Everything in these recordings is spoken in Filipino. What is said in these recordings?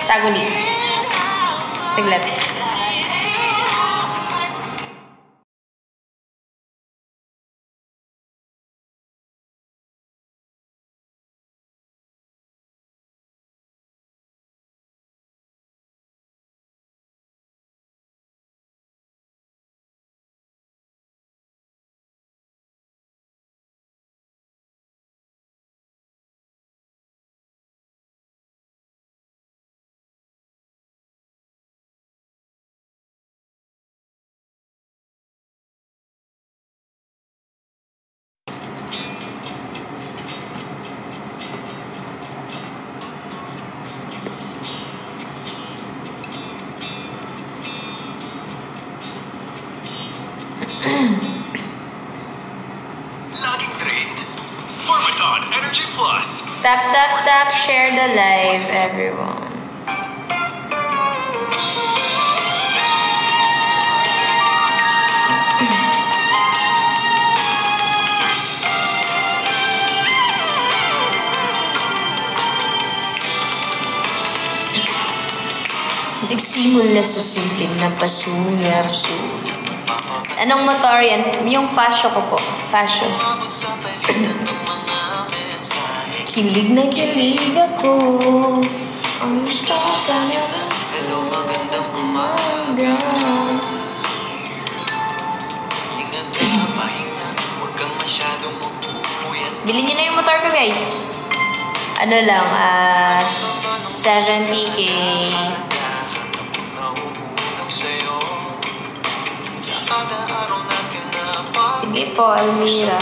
Saguli. Saglit. Laging trade. Formaton Energy Plus. Tap, tap, tap. Share the live, everyone. Nagsimula sa simpleng na pasulyar-sulyar. Anong motor yan? Yung fashion ko po. Fashion. Kilig na kilig ako. Ang gusto ka na. Hello, magandang umaga. Hinga ka, pahinga. Huwag kang masyadong magpupuyat. Bilhin nyo na yung motor ko, guys. Ano lang, 70K. Sige po, Almira.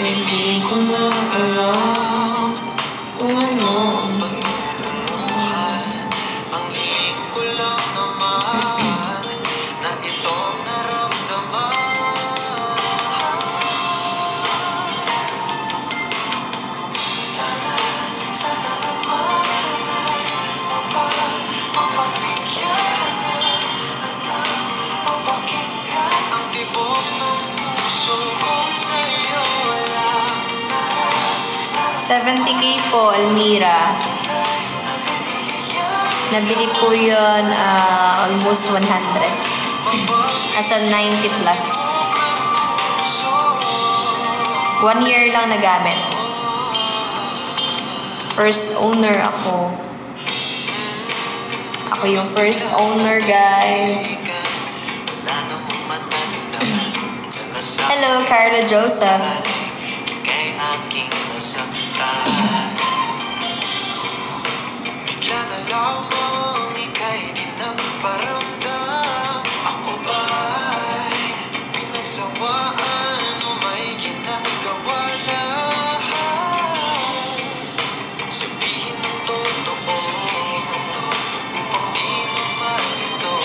Hindi ko na alam kung ano ang patutunguhan. Ang hiling ko lang naman na itong naramdaman. Sana naman ay mapagbigyan na mapakinggan ang tibok ng puso kong sa'yo walang 70K po, Almira. Nabili po yun almost 100. Asa 90 plus. 1 year lang nagamit. First owner ako. Ako yung first owner, guys. Hello, Carla Joseph. Bigla na lamang ika'y di nagparamdam. Ako ba'y pinagsawaan o may ginagawa lahat? Sabihin ng totoo upang di naman ito.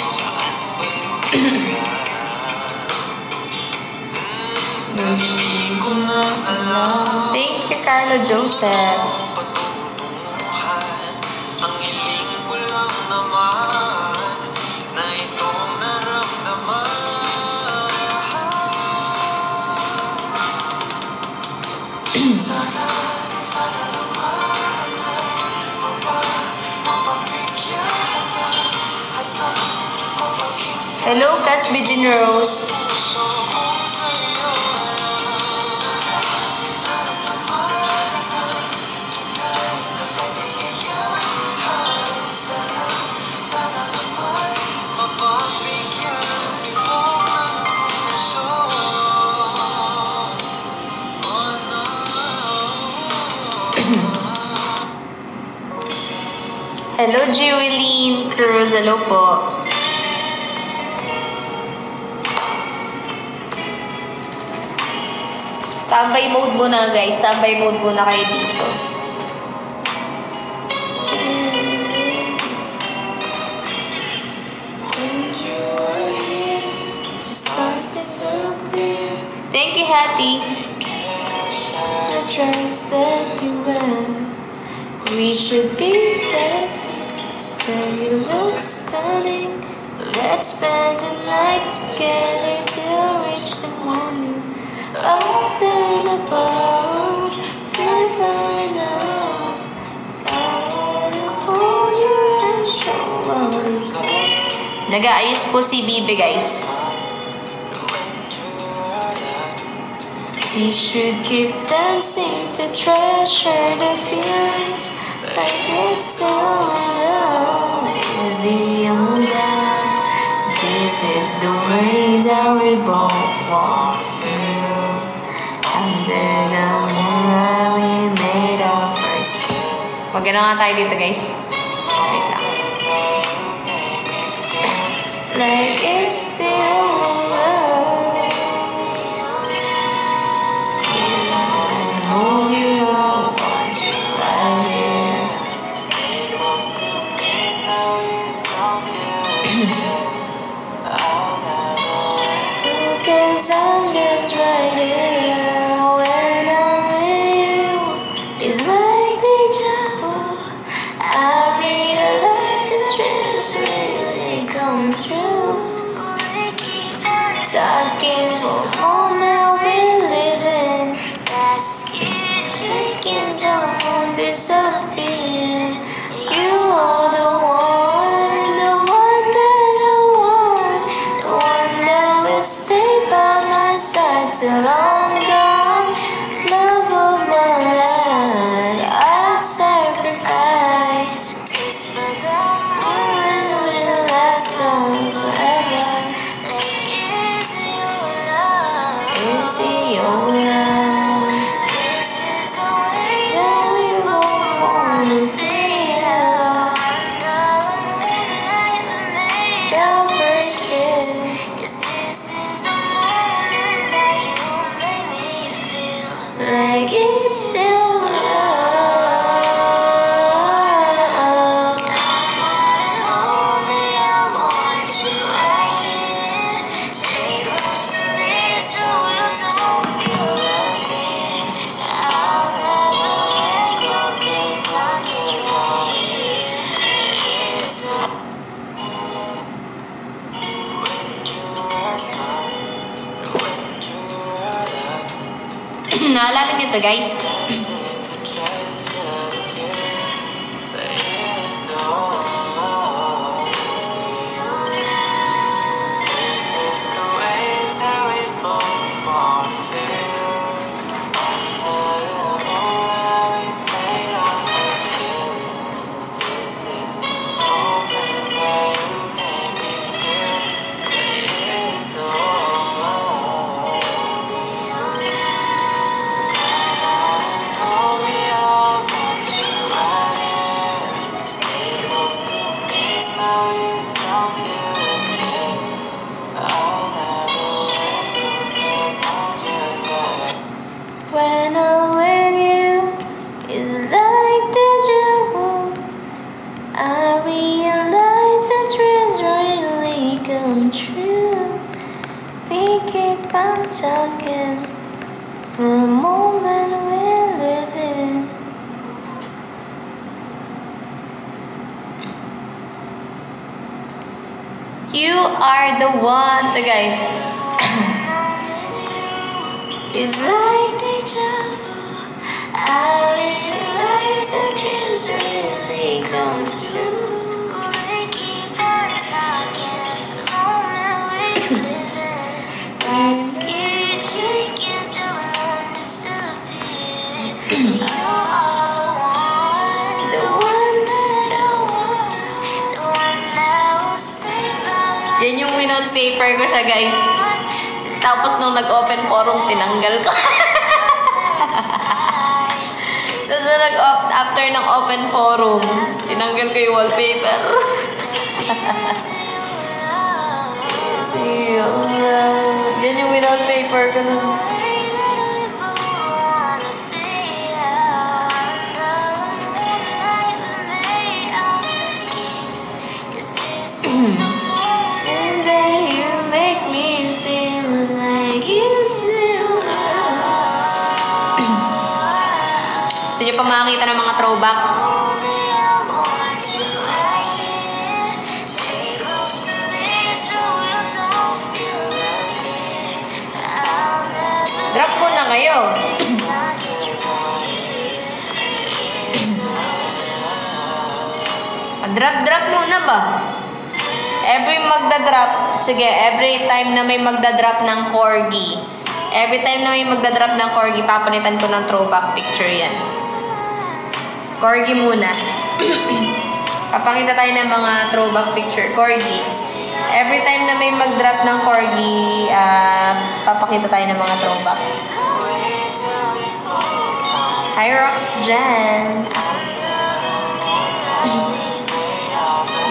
Saan ba lugar? Hindi ko na alam. Thank you, Carlo Joseph. Ang hiling ko lang naman na itong naramdaman. Sana naman ay mapapigyan at mapakinggan. Hello, Cass Bijin Rose. Hello, Jewelyn Cruz. Hello po. Tambay mode muna, guys. Tambay mode muna kayo dito. Thank you, Hattie. The dress that you wear. We should be dancing, but you look stunning. Let's spend the night together till reach the morning. Up and above, never enough. Nag-aayos po si Bibi, guys. We should keep dancing to treasure the feelings like it's the love is the only love. This is the way that we both want to feel. Under the moonlight we made our first kiss. Maganda nga tayo dito, guys. Wait lang. Like it's the only love. Cause I'm just right here when I'm with you. It's like deja vu. I realize the dreams really come true. We keep on talking for a moment we live in. That's scared shaking till the moon disappear. You are the one that I want, the one that will stay by my side till I'm gone. Love of my life, I sacrifice. It's for the moment will last on forever. Like it's your love, it's the old love. This is the way that we both wanna feel. Under the moonlight we made our first kiss. Cause this is the moment that you make me feel like it's still love. Come on and hold me, I want you right here. Stay close to me so you don't feel nothing. I'll never let go cause I'm just right here. It's naalala niyo to, guys? When I'm with you, it's like deja vu. I realize the dreams really come true. We keep on talking for a moment we live in. You are the one, guys. It's like deja vu. I realize the dreams really come through. We keep on talking for the moment we live in. That scared shaking till the moon disappear. You are the one that I want, the one that will stay by my side. Yan yung winol paper ko siya, guys. Tapos nung nag-open forum, tinanggal ko. So, after ng open forum, tinanggal ko yung wallpaper. Yan yung wallpaper ko nun. And then you make me feel like you do. Gusto niyo pa makakita ng mga throwback? Drop muna kayo. Drop muna ba? Every magdadrop, sige, every time na may magdadrop ng corgi, papalitan ko ng throwback picture yan. Corgi muna. Papakita tayo ng mga throwback picture. Corgi. Every time na may mag-drop ng corgi, papakita tayo ng mga throwback. Hi, Rox Jen.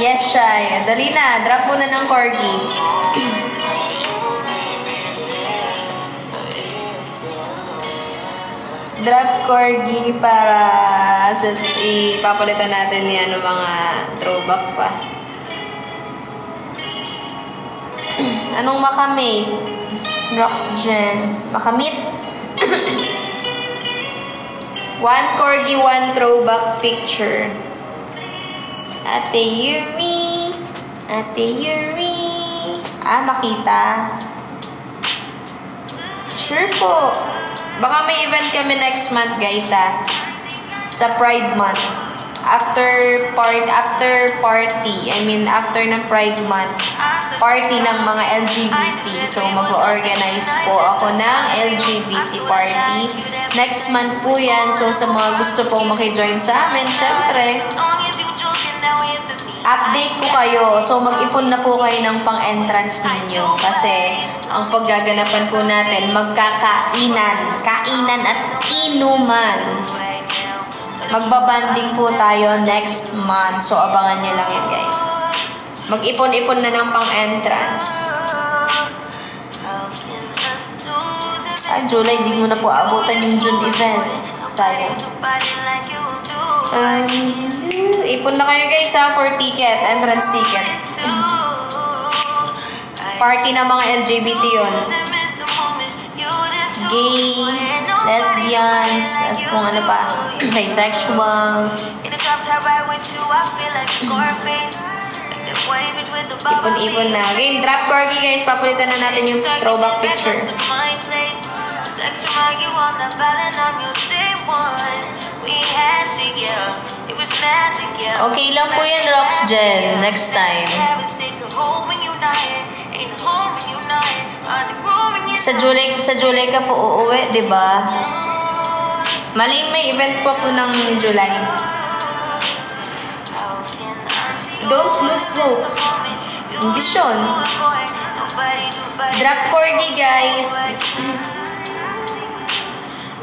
Yes, Shai. Dali na. Drop muna ng corgi. Drop corgi para ipapalitan natin yan ng mga throwback pa. Anong makamit? Rox Jen. Makamit? One corgi, one throwback picture. Ate Yuri. Ate Yuri. Makita. Sure po. Baka may event kami next month, guys, sa Pride Month. After ng Pride Month, party ng mga LGBT. So, mag-organize po ako ng LGBT party. Next month po yan. So, sa mga gusto pong makijoin sa amin, syempre, update ko kayo. So, mag-ipon na po kayo ng pang-entrance ninyo. Kasi, ang paggaganapan po natin, magkakainan. Kainan at inuman. Magbabanding po tayo next month. So, abangan nyo lang yan, guys. Mag-ipon-ipon na ng pang-entrance. July, di mo na po abutan yung June event. Sayang. Ipon na kayo, guys, for ticket. Entrance ticket. Party ng mga LGBT yun. Gay, lesbians, at kung ano pa. Bisexual. Ipon-ipon na. Game, drop corgi, guys. Papalitan na natin yung throwback picture. Okay lang po yan, Rox Jen. Next time. Sa July ka po uuwi, di ba? Mali, may event pa po ng July. Don't lose hope. English yun. Drop corgi, guys.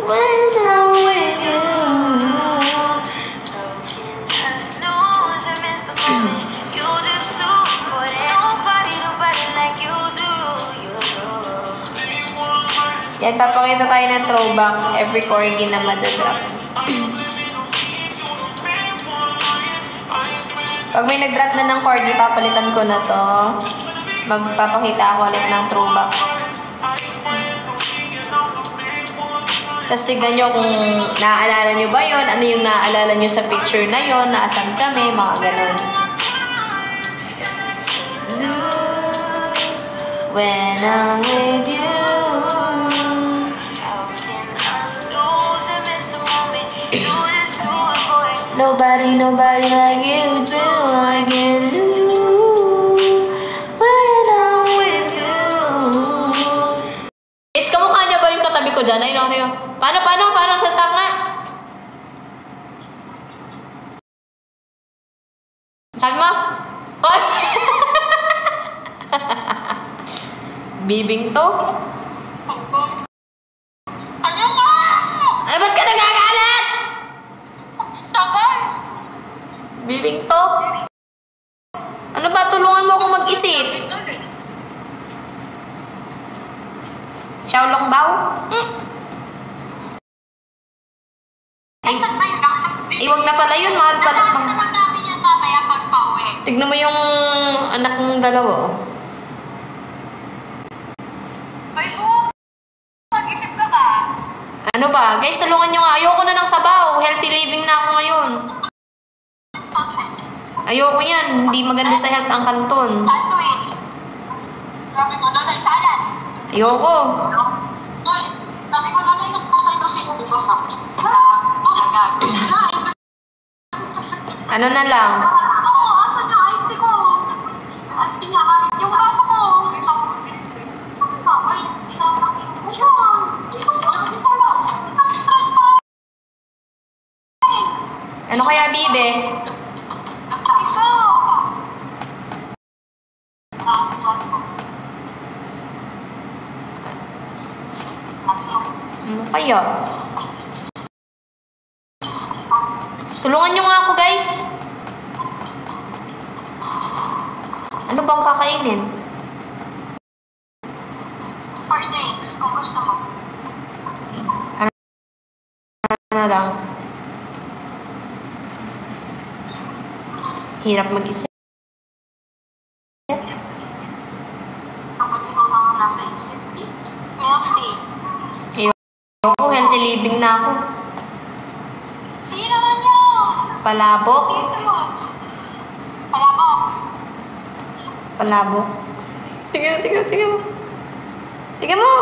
When I'm with you. Yan, papakita tayo ng throwback every corgi na madadrop. Pag may nag-drop na ng corgi, papalitan ko na to. Magpapakita ako ulit ng throwback. Tapos tignan nyo kung naaalala nyo ba yun, ano yung naaalala nyo sa picture na yun, naasan kami, mga ganun. Lose when I'm with you. Nobody like you do. I can lose when I'm with you. Guys, kamukha niya ba yung katabi ko dyan? Ayun ako sa'yo. Paano? Sa tap nga. Sabi mo? Hoy! Bibing to? Ay, ba't ka nagagalit? Bibing to? Ano ba? Tulungan mo akong mag-isip. Xiaolong bao? Ay, wag na pala yun. Mahal pala. Tignan mo yung anak mong dalawa. Mag-isip ka ba? Ano ba? Guys, tulungan nyo nga. Ayoko na ng sabaw. Healthy living na ako ngayon. Ayoko yan. Hindi maganda sa health ang kanton. Sandwich. Sabi ko na salad. Ayoko. Sabi ko na nagpatay ko si Ubos. Ano na lang? Oo, asan yung ice tea ko? Ano kaya, Bibe? Ikaw! Ano kaya? Tulungan nyo nga ako, guys. Ano bang kakainin? For drinks, kung gusto mo. Ano na lang? Hirap mag-isip. Kapag ikaw lang nasa isip. Milk tea. Ayoko, healthy living na ako. Hindi naman yun! Palabok. Dito. Palabok. Palabok. Tingnan mo. Tingnan mo!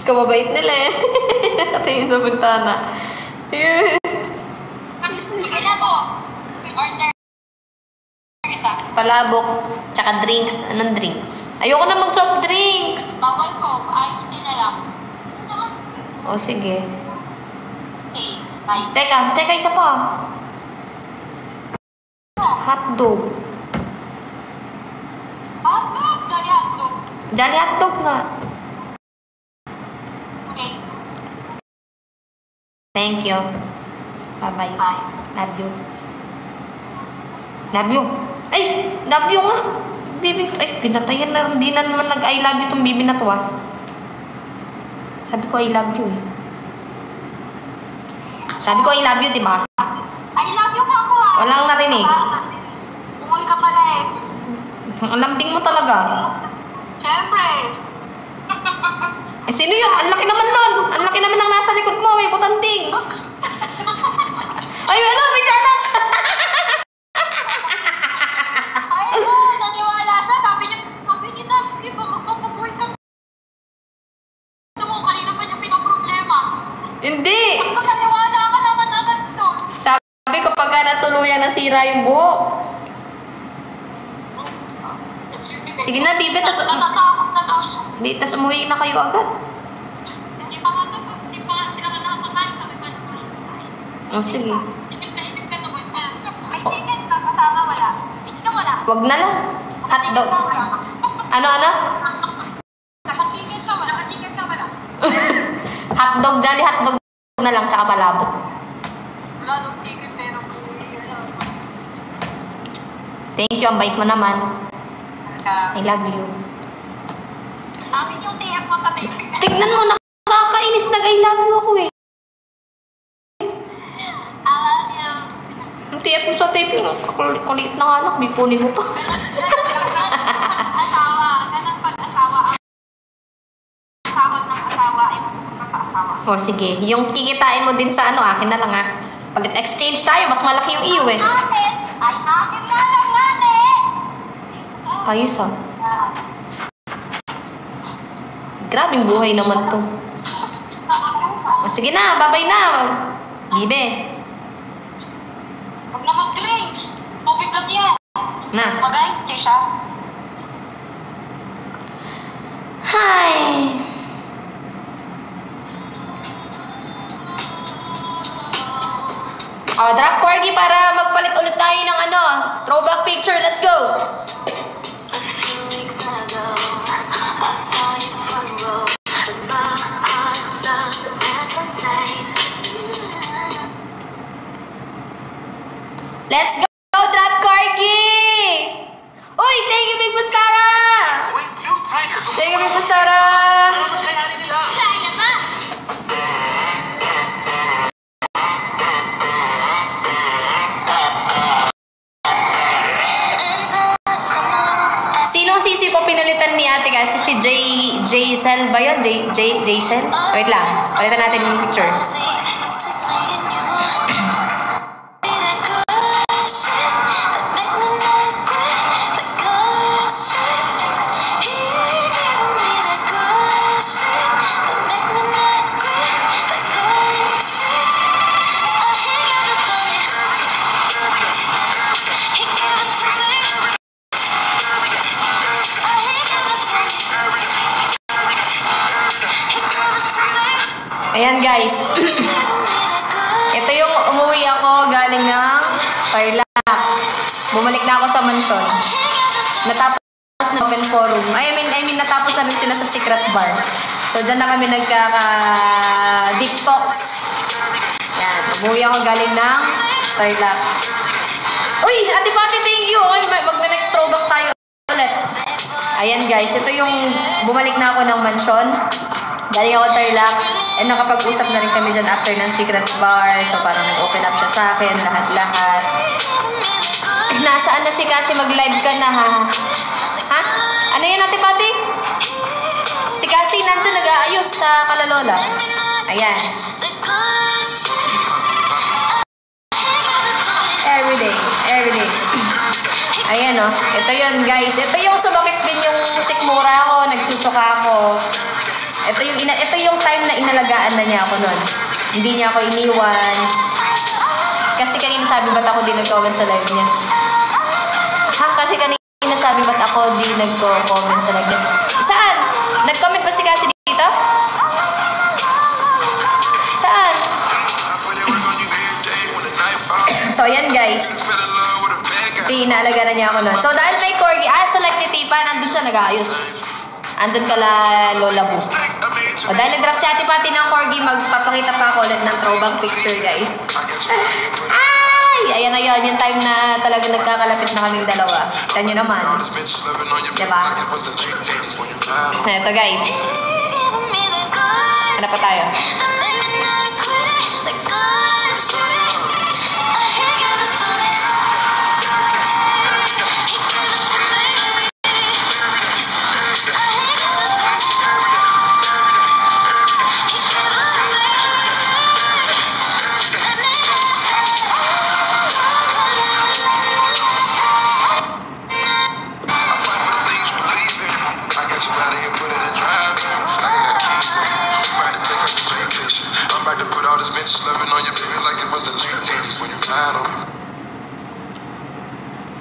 Kababait nila eh. Nakatingin sa bintana. Sige na po. Order kita. Palabok. Tsaka drinks. Anong drinks? Ayoko na mag-soft drinks. Bawal ko. Ice tea na lang. Ano naman? O sige. Tea. Like. Teka, isa pa. Hotdog. Hotdog. Jolly hotdog. Jolly hotdog nga. Okay. Thank you. Bye-bye. Bye. Love you. Love you. Ay! Love you nga. Bibi. Ay, pinatayan na. Hindi na naman nag-I love you tong bibi na to ah. Sabi ko I love you eh. Sabi ko I love you, diba? I love you nga ako ah. Walang narinig. Ungol ka pala eh. Ang lambing mo talaga. Siyempre. Eh, sino yun? Ang laki naman nun. Ang laki naman ng nasa likod mo. May putanting. Ay, wala. May tiyanak. Ay, ano, naniwala siya. Sabi niya, di ba magpapabuhay ka? Ito mo, kanina pa niya pinoproblema. Hindi. Pag naniwala ka naman agad doon. Sabi ko pagka natuluyan nasira yung buhok. Sige na, Bibi. Natatakot na daw siya. Di, tas umuwi na kayo agad. Hindi pa nga tapos, hindi pa nga sila ka nakakatayin. Sabi pa naman. O, sige. Ibig na ibig ka naman niya. May chicken ka kasama wala. Hindi ka wala. Wag na lang. Hotdog. Ano? Naka-chicken ka wala. Naka-chicken ka wala. Hotdog, Jolly hotdog na lang, tsaka palabok. Wala daw chicken pero Thank you, ang bait mo naman. I love you. akin yung TF mo sa taping. Tignan mo, nakakainis nag-I love you ako eh. I love you. Ang TF mo sa taping, kulit na nga lang, bipunin mo pa. Ganang pag-asawa. Ang sahod ng asawa ay pupunta sa asawa. O sige, yung kikitain mo din sa ano, akin na lang ha. Palit exchange tayo, mas malaki yung iyo eh. Akin! Ay, akin nga lang yan eh! Ayos ah. Grabing buhay naman to. O sige na, babay na. Bibe. Huwag na mag-drinks. Tubig lang yan. Na. Mag-ice tea siya. Hi. O, drop corgi para magpalit ulit tayo ng ano, throwback picture. Let's go. Let's go, drop corgi! Uy, thank you, Big Boss Sarah! Thank you, Big Boss Sarah! Sinong sisi po pinalitan ni ate guys? Si J-Cell ba yun? J-Cell? Wait lang, palitan natin yung picture. Ayan guys. Ito yung umuwi ako galing ng Tarlac. Bumalik na ako sa mansion. Natapos na open forum. I mean natapos na rin sila sa secret bar. So dyan na kami nagkaka-deep talks. Yan. Umuwi ako galing ng Tarlac. Uy! Ate Pati, thank you! Okay, mag-next throwback tayo ulit. Ayan guys, ito yung bumalik na ako ng mansion. Galing ako Tarlac. And nakapag-usap na rin kami dyan after ng secret bar. So parang nag-open up siya sa akin, lahat-lahat. Nasaan na si Cassie? Mag-live ka na ha? Ha? Ano yan Ate Pati? Si Cassie nandun nag-aayos sa kalalola. Ayan. Everyday. Ayan o. Ito yun guys. Ito yung sumakit din yung sikmura ko. Nagsusuka ako. Ito yung time na inalagaan na niya ako nun. Hindi niya ako iniwan. Kasi kanina sabi ba't ako di nag-comment sa live niya? Ha? Kasi kanina sabi ba't ako di nag-comment sa live niya? Saan? Nag-comment ba si Cassie dito? Saan? So, ayan guys. Inaalaga na niya ako nun. So, dahil may corgi, sa live ni Tipa, nandun siya nag-aayos. Andun kala Lola Boo. O, dahil nag-drop si Ate Pati ng corgi, magpapakita pa ako ulit ng throwback picture, guys. Ay! Ayan na yun. Yung time na talaga nagkakalapit na kaming dalawa. Yan nyo naman. Diba? Ito, guys. Ano pa tayo?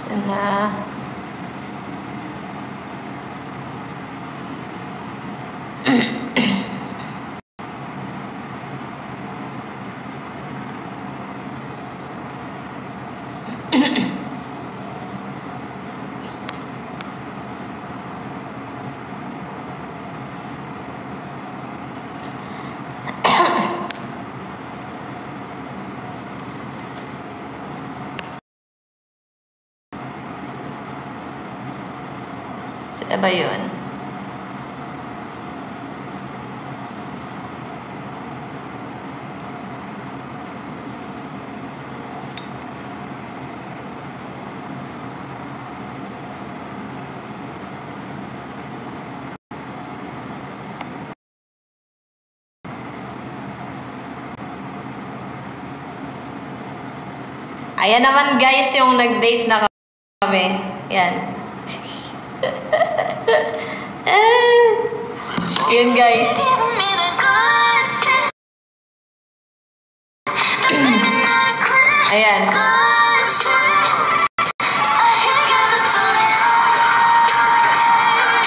Sana. Saan ba yun? Ayan naman guys yung nag-date na kami. Yan. Yun guys. Ayan.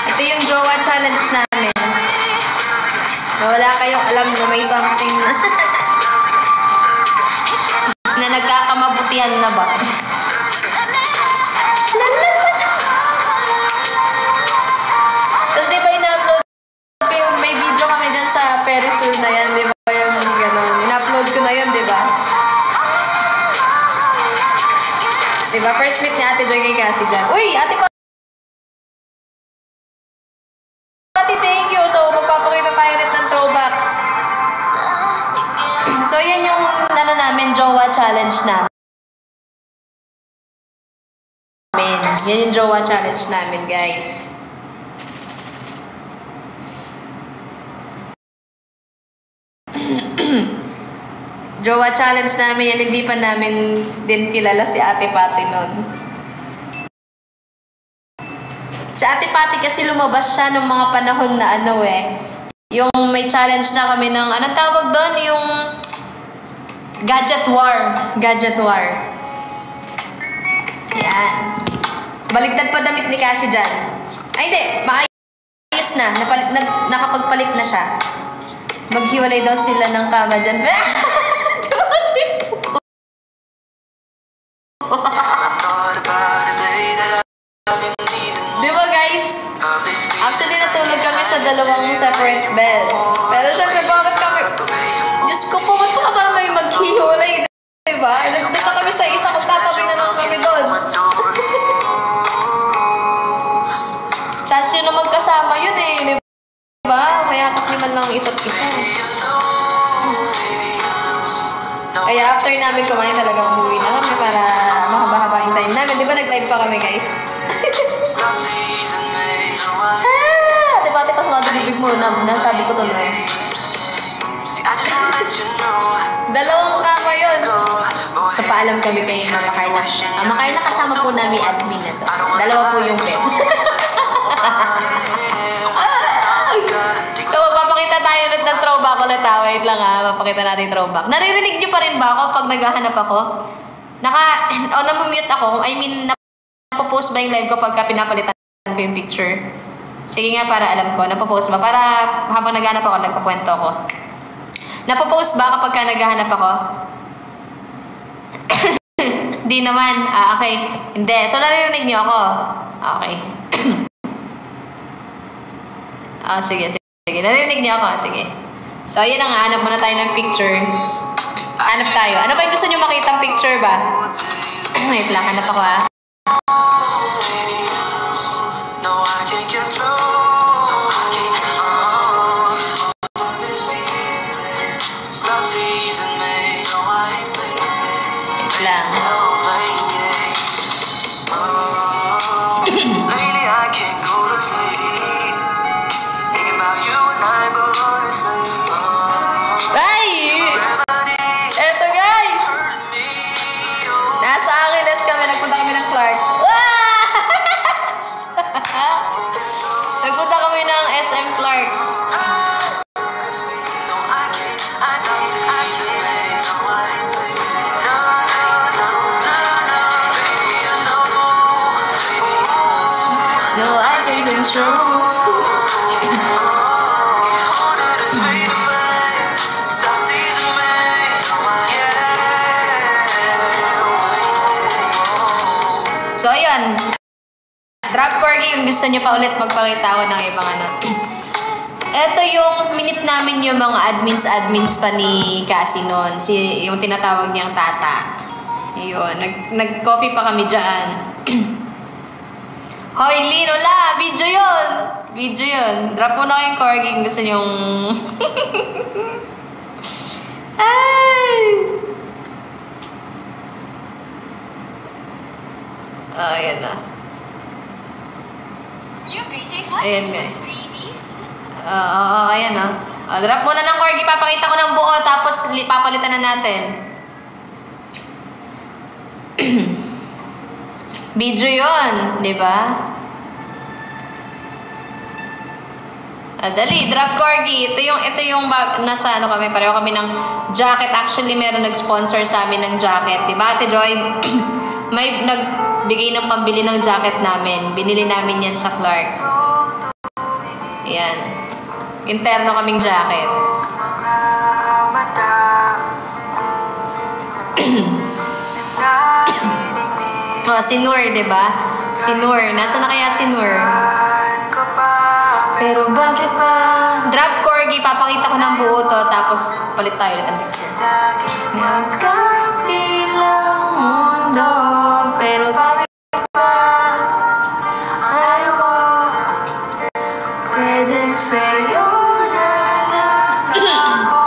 Ito yung jowa challenge namin. Na wala kayong alam na may something na na nagkakamabutihan na ba? Tapos di ba ina-upload ko yung may video kami dyan sa Ferris wheel na yan, di ba yung gano'n? Ina-upload ko na yun, di ba? Di ba? First meet ni Ate Joy kay Cassie dyan. Uy! Ate Pati, thank you! So, magpapakita tayo ulit ng throwback. So, yan yung ano namin, jowa challenge namin. Yan yung jowa challenge namin, guys. Jowa challenge namin yan, hindi pa namin din kilala si Ate Pati nun. Si Ate Pati kasi lumabas siya nung mga panahon na ano yung may challenge na kami ng, anong tawag doon? Yung Gadget War. Gadget War. Yan. Baligtad pa damit ni Cassie dyan. Ay, hindi. Maayos na. Nakapagpalit na siya. Maghiwalay daw sila ng kama dyan. Di ba guys? Actually, natulog kami sa dalawang separate bed. Pero syempre, bakit kami... Diyos ko po, ba't pa ba may maghiwalay? Diba? Nagdata kami sa isa, magtatabi na lang kami doon. Chance nyo na magkasama yun eh. Diba? Kaya man lang isa't isa. Kaya after namin kumain talaga umuwi na kami para mahaba-haba yung time namin. Diba nag-live pa kami guys? Diba pas mga bibig mo na nasabi ko to no? Dalawang kama yun. So paalam kami kay Mama Carla. Mama Carla kasama po namin admin na to. Dalawa po yung bed. So magpapakita tayo ulit ng throwback ulit ha. Wait lang ha. Papakita natin yung throwback. Naririnig nyo pa rin ba ako pag naghahanap ako? Namumute ako. I mean, napopost ba yung live ko pagka pinapalitan ko yung picture? Sige nga para alam ko. Napopost ba? Para habang naghahanap ako, nagkakwento ako. Napopost ba kapag ka naghahanap ako? Di naman. Okay. Hindi. So, naririnig niyo ako. Okay. Sige. Naririnig niyo ako. Sige. So, yun na nga. Hanap muna tayo ng picture. Hanap tayo. Ano ba yung gusto niyo makitang picture ba? Wait lang. Hanap ako lang. Ay! Eto guys! Nasa Angeles kami. Nagpunta kami ng Clark. Nagpunta kami ng SM Clark. No, I can control. So, ayan. Drop corgi yung gusto nyo pa ulit magpakita ako ng ibang ano. Ito yung minute namin yung mga admins pa ni Cassie noon. Yung tinatawag niyang tata. Yun. Nag-coffee pa kami dyan. Hoy, Lin, wala! Video yun! Video yun. Drop mo na kayong corgi kung gusto nyong... Ay! Ayan na. Ayan guys. Ayan na. Drop mo na ng corgi. Papakita ko ng buo tapos papalitan na natin. Video yun, di ba? Dali, drop corgi. Ito yung nasa ano kami, pareho kami ng jacket. Actually, meron nag-sponsor sa amin ng jacket. Di ba, Ate Joy? May nagbigay ng pambili ng jacket namin. Binili namin yan sa Clark. Yan. Interno kaming jacket. Si Noor, diba? Si Noor. Nasaan na kaya si Noor? Pero bakit ba? Drop corgi. Papakita ko ng buo to. Tapos palit tayo ulit ang picture. Magkakilang mundo. Pero bakit ba? Ayaw ko. Pwede sa'yo na lang ako.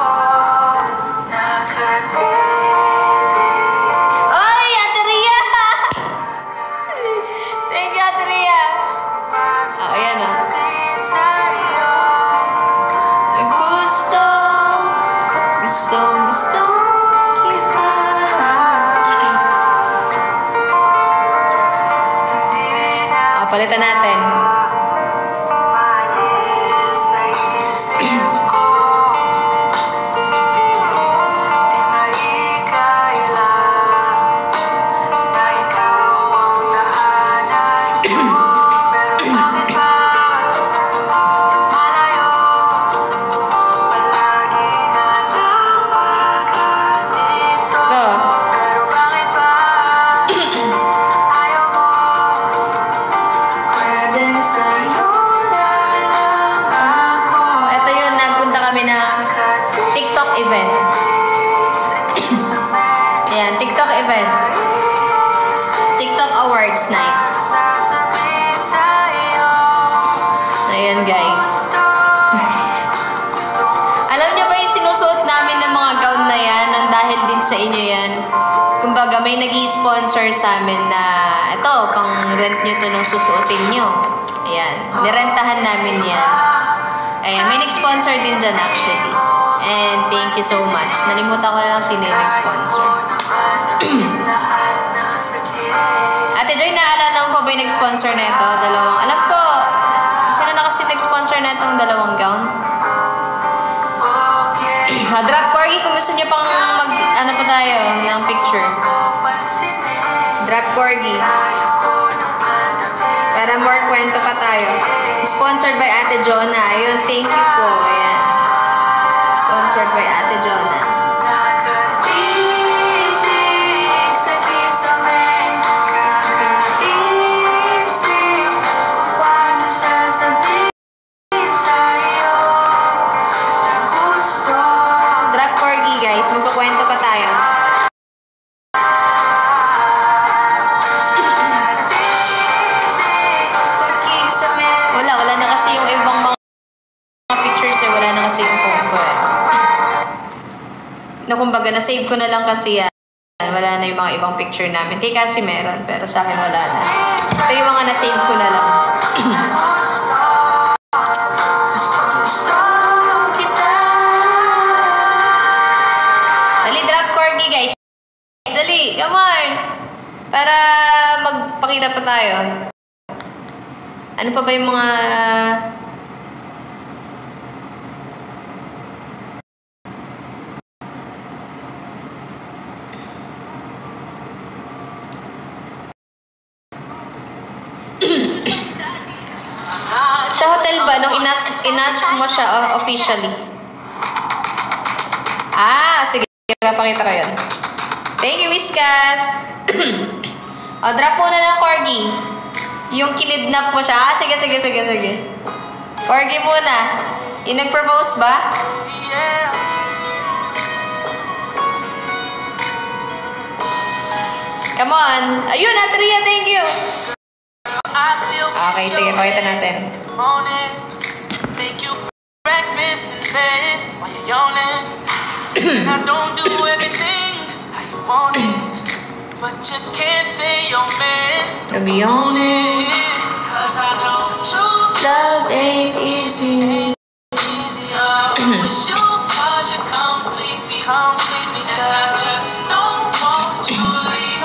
Palitan natin. Ayan, TikTok event. TikTok Awards night. Ayan, guys. Alam niyo ba yung sinusuot namin ng mga gown na yan? Nang dahil din sa inyo yan. Kumbaga, may nag-i-sponsor sa amin na ito, pang rent nyo ito nung susuotin nyo. Ayan. Nirentahan namin yan. Ayan, may nag-sponsor din dyan actually. And thank you so much. Nalimutan ko lang sino yung nag-sponsor. Ate Joy, naalala mo pa ba yung nag-sponsor na ito? Dalawang, alam ko, sino na kasi nag-sponsor na itong dalawang gown? Drop Corgi kung gusto niyo pang ano pa tayo ng picture. Drop Corgi. Para more kwento pa tayo. Sponsored by Ate Jonah. Ayun, thank you po. Ayan. Sponsored by Ate Jonah. Drop Corgi, guys. Magkukwento pa tayo. Wala na kasi yung ibang mga pictures eh. Wala na kasi yung phone ko eh. Na kumbaga, na-save ko na lang kasi yan. Wala na yung mga ibang picture namin. Kay kasi meron, pero sa akin wala na. Ito yung mga na-save ko na lang. Dali, drop Corgi, guys. Dali, come on. Para magpakita pa tayo. Ano pa ba yung mga... Sa hotel ba, nung inask mo siya officially? Sige. Papakita ko yun. Thank you, Whiskas. Drop muna ng Corgi. Yung kinidnap mo siya. Sige. Corgi muna. Yung nag-propose ba? Come on. Ayun, Atria, thank you. Okay, sige, pakita natin. And I don't do everything how you want it, but you can't say you're meant to be on it. 'Cause I know true love ain't easy. I wish you 'cause you complete me, and I just don't want you to leave.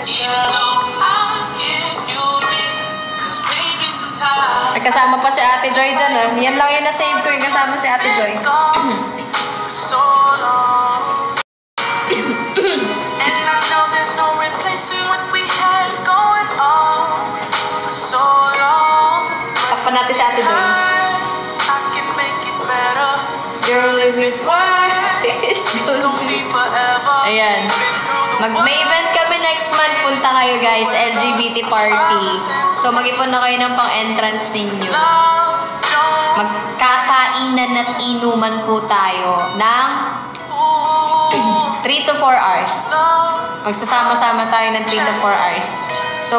Even though I give you reasons, 'cause baby sometimes May kasama pa si Ate Joy dyan, ah. Yan lang yung na-save ko, yung kasama si Ate Joy. so long. And I know there's no replacing what we had going on for so long. Takpan natin si Ate Joy. I can make it better. Girl, is it worth it? It's gonna be forever. Ayan. May event kami next month. Punta kayo, guys. LGBT party. So, mag-ipon na kayo ng pang-entrance ninyo. Magkakainan at inuman po tayo ng 3 to 4 hours. Magsasama-sama tayo ng 3 to 4 hours. So,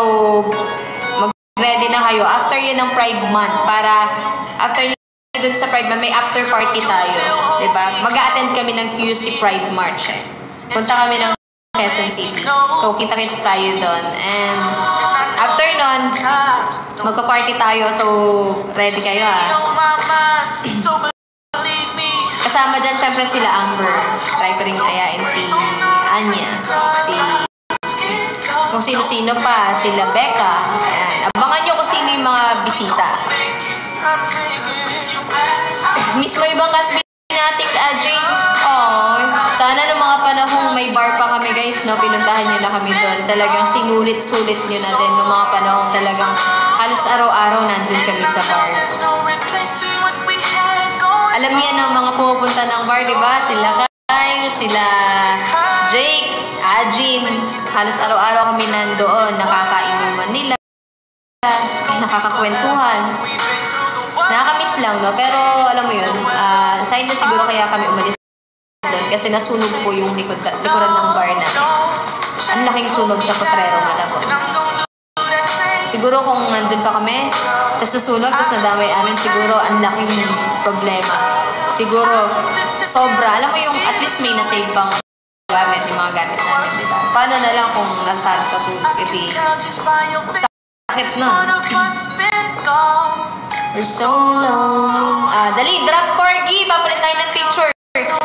mag-ready na kayo. After yun ng Pride Month, para after yun dun sa Pride Month, may after party tayo. Diba? Mag-a-attend kami ng QC Pride March. Punta kami ng Quezon City. So, kita-kits tayo doon. And after nun, magpa-party tayo. So, ready kayo Kasama dyan, syempre sila Amber. Try ko rin ayain si Anya. Kung sino-sino pa. Sila Becca. Ayan. Abangan nyo kung sino yung mga bisita. Mismo ibang Casbinatics, Adrian. Sana nung mga panahong may bar pa kami, guys, no, pinuntahan nyo na kami doon. Talagang sinulit-sulit nyo na din nung mga panahong talagang halos araw-araw nandun kami sa bar. Alam niyo ng mga pumupunta ng bar, di ba? Sila Kyle, sila Jake, Ajin. Halos araw-araw kami nandoon. Nakakainuman nila. Nakakakwentuhan. Nakakamiss lang, no? Pero alam mo yun, sign na siguro kaya kami umalis doon kasi nasunog po yung likuran ng bar namin. Ang laking sunog sa Potrero, Malabon. Siguro kung nandun pa kami, tapos nasunog, tapos nadamay amin, siguro ang laking problema. Siguro, sobra. Alam mo yung at least may nasave pang gamit, yung mga gamit namin, di ba? Paano na lang kung nasaan sa sunog, iti sakit nun. For so long. Dali, drop corgi, papalit tayo ng picture.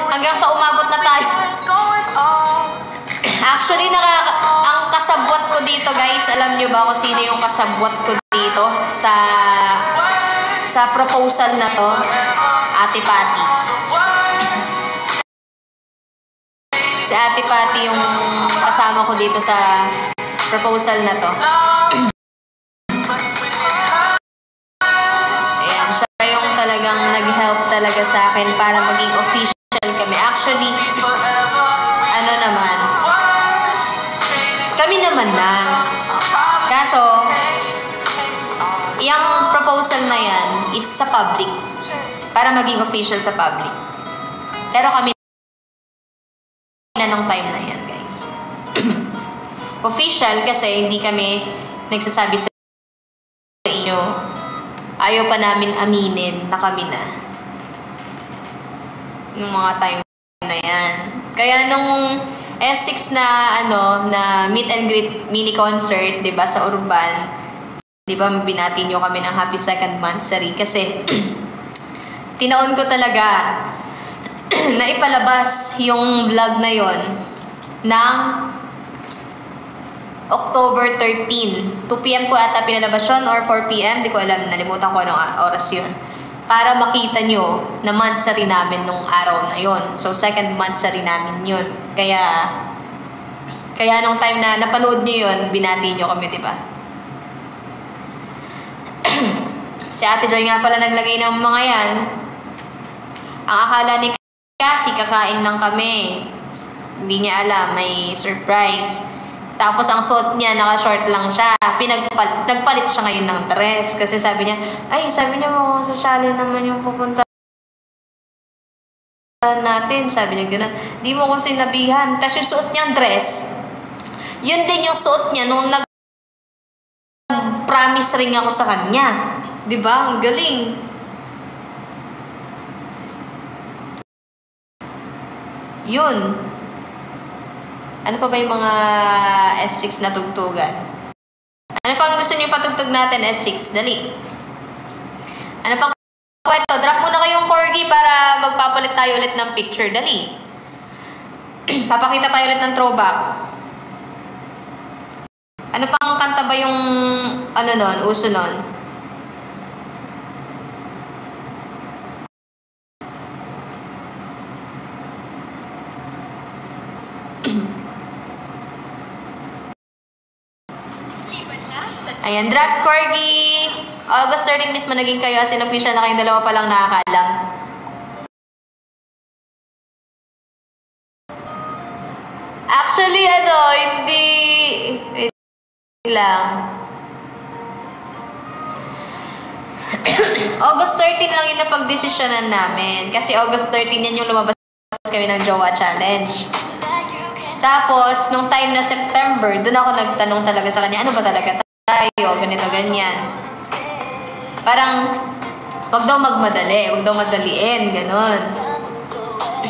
Hanggang sa umabot na tayo. Actually, ang kasabwat ko dito, guys, alam nyo ba kung sino yung kasabwat ko dito sa proposal na to? Ate Patty. Si Ate Patty yung kasama ko dito sa proposal na to. Ayan, siya yung talagang nag-help talaga sa akin para maging official kami. Actually, ano naman, kami naman na. Kaso, yung proposal na yan is sa public. Para maging official sa public. Pero kami na ng time na yan, guys. Official kasi hindi kami nagsasabi sa inyo. Ayaw pa namin aminin na kami na. Yung mga time na yan. Kaya nung S6 na na meet and greet mini concert, 'di ba, sa Urban, 'di ba, binati niyo kami ng happy second monthsary kasi tinaon ko talaga na ipalabas yung vlog na yon ng October 13. 2 PM ko ata pinalabas yun or 4 PM, di ko alam, nalimutan ko anong oras yun. Para makita nyo na monthsary namin nung araw na yon. So, second monthsary namin yun. Kaya nung time na napanood nyo yun, binati nyo kami, diba? Si Ate Joy nga pala naglagay ng mga yan. Ang akala ni Cassie, kakain lang kami. Hindi niya alam, may surprise. Tapos ang suot niya, naka-short lang siya. Nagpalit siya ngayon ng dress. Kasi sabi niya, sabi niya mukhang sosyali naman yung pupunta natin. Sabi niya gano'n, di mo ko sinabihan. Tapos yung suot niyang dress, yun din yung suot niya nung nag-promise ring ako sa kanya. Diba? Ang galing. Yun. Ano pa ba yung mga S6 na tugtugan? Ano pang gusto niyo patugtog natin, S6? Dali. Ano pang kwento? Drop muna kayong corgi para magpapalit tayo ulit ng picture. Dali. Papakita tayo ulit ng throwback. Ano pang kanta ba yung uso nun? Ayan, drop corgi. August 13 mismo naging kayo as in official na kayong dalawa pa lang nakakaalam. Actually, hindi. Wait lang. August 13 lang yung napag-desisyonan namin. Kasi August 13 yan yung lumabas kami ng Jowa Challenge. Tapos, nung time na September, doon ako nagtanong talaga sa kanya, ano ba talaga tayo, ganito, ganyan. Parang, wag daw magmadali, wag daw madaliin, ganon.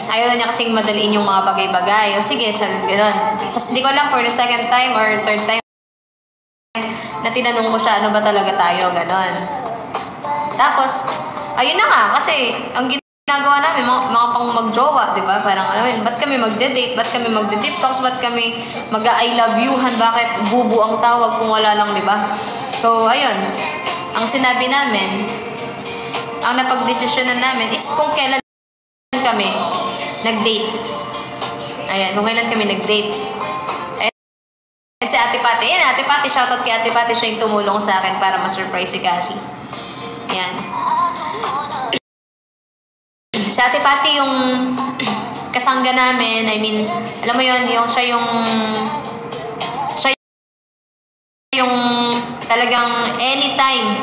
Ayaw na niya kasing madaliin yung mga bagay-bagay. O sige, sabi ganon. Tapos hindi ko alam for the second time or third time na tinanong ko siya, ano ba talaga tayo, ganon. Tapos, ayun na nga, kasi ang ginagawa namin, mga pang magjowa, di ba? Parang, ba't kami magde-date? Ba't kami magde-deep talks? Ba't kami mag-I love you-han? Bakit bubu ang tawag kung wala lang, di ba? So, ayun. Ang sinabi namin, ang napag-desisyonan namin is kung kailan kami nag-date. Ayan, kung kailan kami nag-date. Si Ate Patty, ayan, Ate Patty, shoutout kay Ate Patty, siya yung tumulong sa akin para ma-surprise si Cassie. Ayan. Si Ate Patty yung kasangga namin, I mean, alam mo yun, siya yung talagang anytime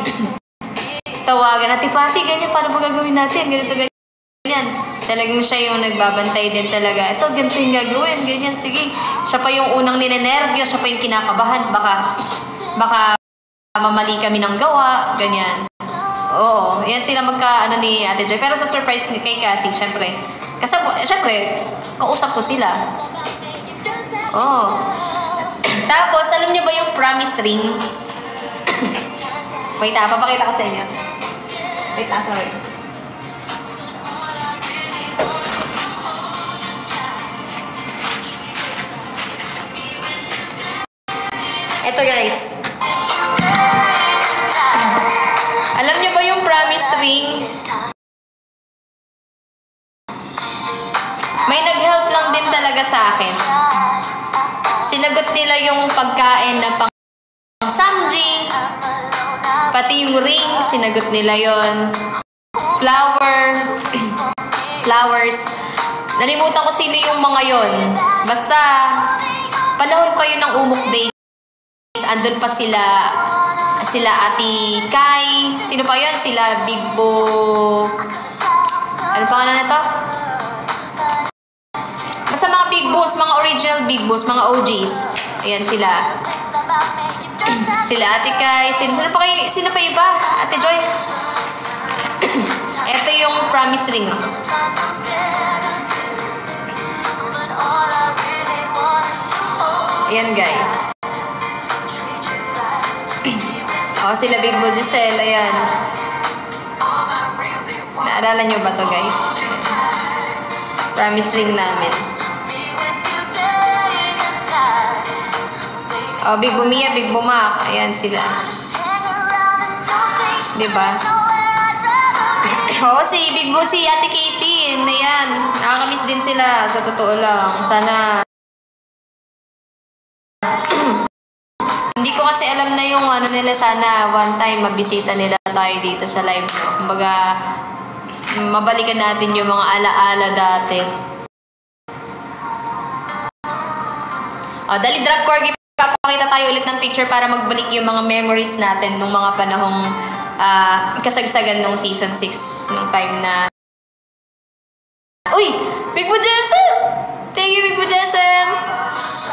tawagan, Ate Patty, ganyan, paano ba gagawin natin? Ganito, ganyan. Talagang siya yung nagbabantay din talaga. Ito, ganito yung gagawin, ganyan, sige. Siya pa yung unang ninenervyo, siya pa yung kinakabahan, baka mamali kami ng gawa, ganyan. Oo, yan sila ano ni Ate Joy. Pero sa surprise ni kay Cassie, syempre, kausap ko sila. Oo. Tapos, alam niyo ba yung promise ring? Wait, papakita ko sa inyo. Wait, sorry. Ito guys. Alam niyo ba yung promise ring? May nag-help lang din talaga sa akin. Sinagot nila yung pagkain na pang samji, pati yung ring, sinagot nila yon. Flowers. Nalimutan ko sino yung mga yon. Basta, panahon pa yun ng Umuk Days. Andun pa sila Ate Kai. Sino pa yun? Sila Big Bo. Ano pangalan na to? Basta mga Big Boss, mga original Big Boss, mga OGs. Ayan sila. Sila Ate Kai. Sino pa iba? Ate Joy. Ito yung promise ring. Oh. Ayan guys. Sila Big Bo Giselle. Ayan. Naalala nyo ba to guys? Promise ring namin. Big Bo Mia, Big Bo Mac. Ayan sila. Diba? Si Big Bo, si Ate Katie. Ayan. Nakakamiss din sila. Sa totoo lang. Sana hindi ko kasi alam na yung ano nila, sana one time mabisita nila tayo dito sa live ko. Kumbaga, mabalikan natin yung mga alaala dati. Dali drop corgi, papakita tayo ulit ng picture para magbalik yung mga memories natin nung mga panahong kasagsagan nung season 6 nung time na... Uy! Big Bo Jesem! Thank you, Big Bo Jesem!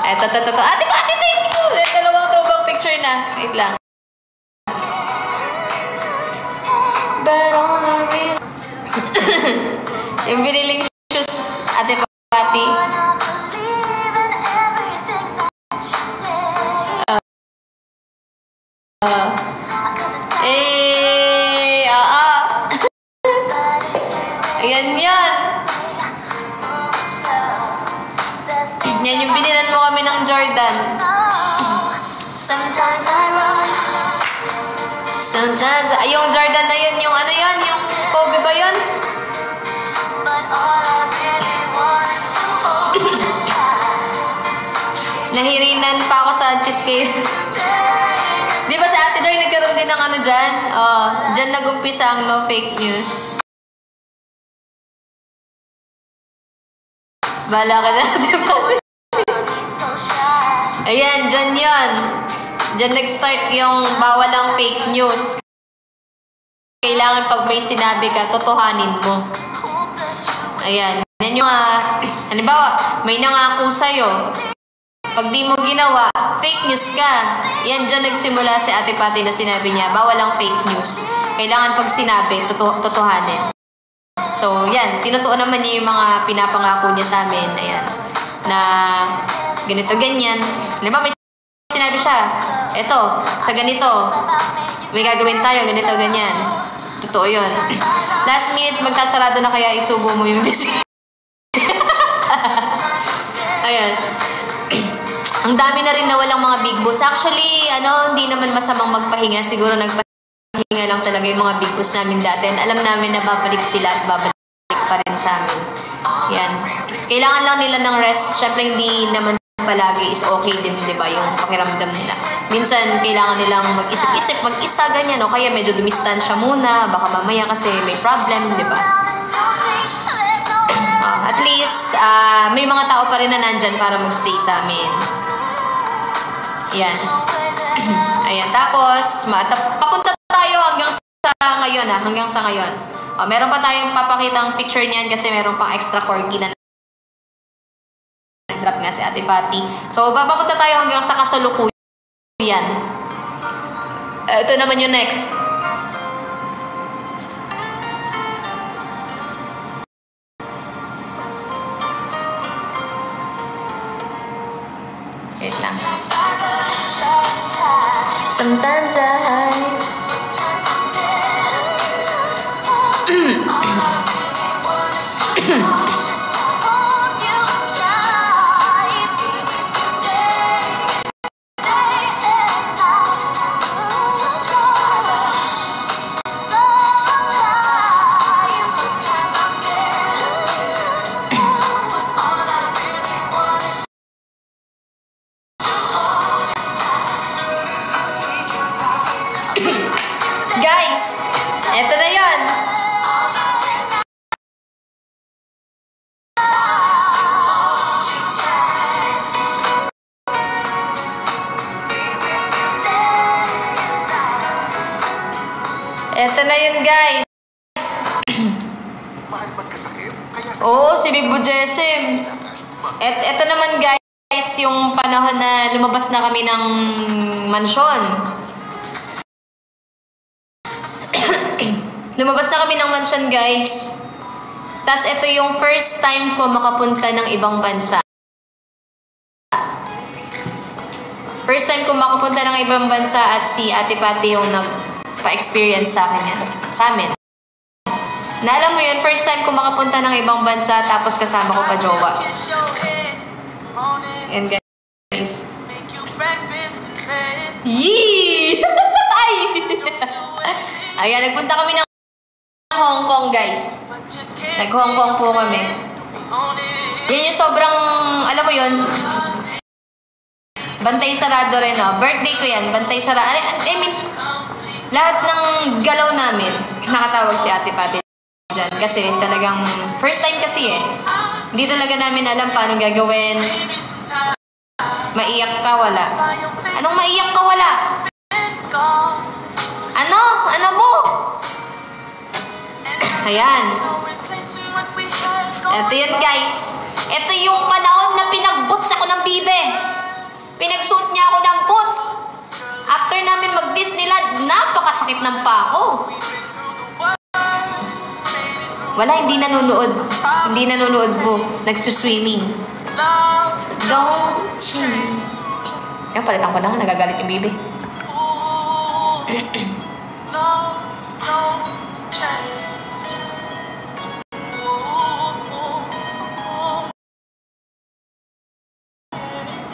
Ito. Ate Pati, thank you! Dalawang throwback picture na. Wait lang. But on a real... Yung biniling shoes, Ate Pati. Ayan yan. Yan yung binilan mo kami ng Jordan. Sometimes I run. Sometimes... yung Jordan na yun, yung ano yun? Yung Kobe ba yun? Nahirinan pa ako sa cheesecake. Di ba sa Ate Joy nagkaroon din ng ano dyan? Dyan nag-umpisa ang no fake news. Bala ka na, di ba? Ayan, dyan yun. Dyan nag-start yung bawal ang fake news. Kailangan pag may sinabi ka, totohanin mo. Ayan. Yan yung, halimbawa, may nangako sa'yo. Pag di mo ginawa, fake news ka. Yan, dyan nagsimula si Ate Pati na sinabi niya, bawal ang fake news. Kailangan pag sinabi, totohanin. So, yan. Tinutuon naman niya yung mga pinapangako niya sa amin. Ayan. Na ganito, ganyan. Halimbawa, may sinabi siya, eto, sa ganito, may gagawin tayo, ganito, ganyan. Totoo yun. Last minute, magsasarado na kaya isubo mo yung decision. Ayan. Ang dami na rin na walang mga big boss. Actually, hindi naman masamang magpahinga. Siguro nagpahinga lang talaga yung mga big boss namin dati. Alam namin na babalik sila at babalik pa rin sa amin. Yan. Kailangan lang nila ng rest. Siyempre, hindi naman palagi is okay din, di ba? Yung pakiramdam nila. Minsan, kailangan nilang mag-isip-isip, mag-isa, ganyan. O kaya medyo dumistansya muna. Baka mamaya kasi may problem, di ba? At least, may mga tao pa rin na nandyan para mag-stay sa amin. Yan. Ayan. Tapos, papunta tayo hanggang sa ngayon, hanggang sa ngayon. Meron pa tayong papakitang picture niyan kasi meron pang extra corgi na nag-drop nga si Ate Patty. So, papapunta tayo hanggang sa kasalukuyan. Ito naman yung next. Wait lang. Sometimes guys, eto na yun. Eto na yun, guys. Oo, si Big Bujessim. Eto naman, guys, yung panahon na lumabas na kami ng mansyon. Lumabas na kami ng mansion, guys. Tapos ito yung first time ko makapunta ng ibang bansa. First time ko makapunta ng ibang bansa at si Ate Patty yung nagpa-experience sa akin yan. Sa amin. Na alam mo yun, first time ko makapunta ng ibang bansa tapos kasama ko pa jowa. Yan, guys. Yee! Ay! Ayan, nagpunta kami ng Hong Kong, guys. Nag-Hong Kong po kami. Yan yung sobrang, alam mo yun, bantay sarado rin, no? Birthday ko yan, bantay sarado. I mean, lahat ng galaw namin, nakatawag si Ate Patty dyan. Kasi talagang, first time kasi eh. Hindi talaga namin alam paano gagawin. Maiyak ka, wala. Anong maiyak ka, wala? Ano po? Ayan. Ito yun, guys. Ito yung panahon na pinag-boots ako ng bibe. Pinagsuot niya ako ng boots. After namin mag-Disneyland, napakasakit ng pako. Wala, hindi nanonood. Hindi nanonood po. Nagsuswimming. Don't change. Yan, palitan ko na. Nagagalit yung bibe.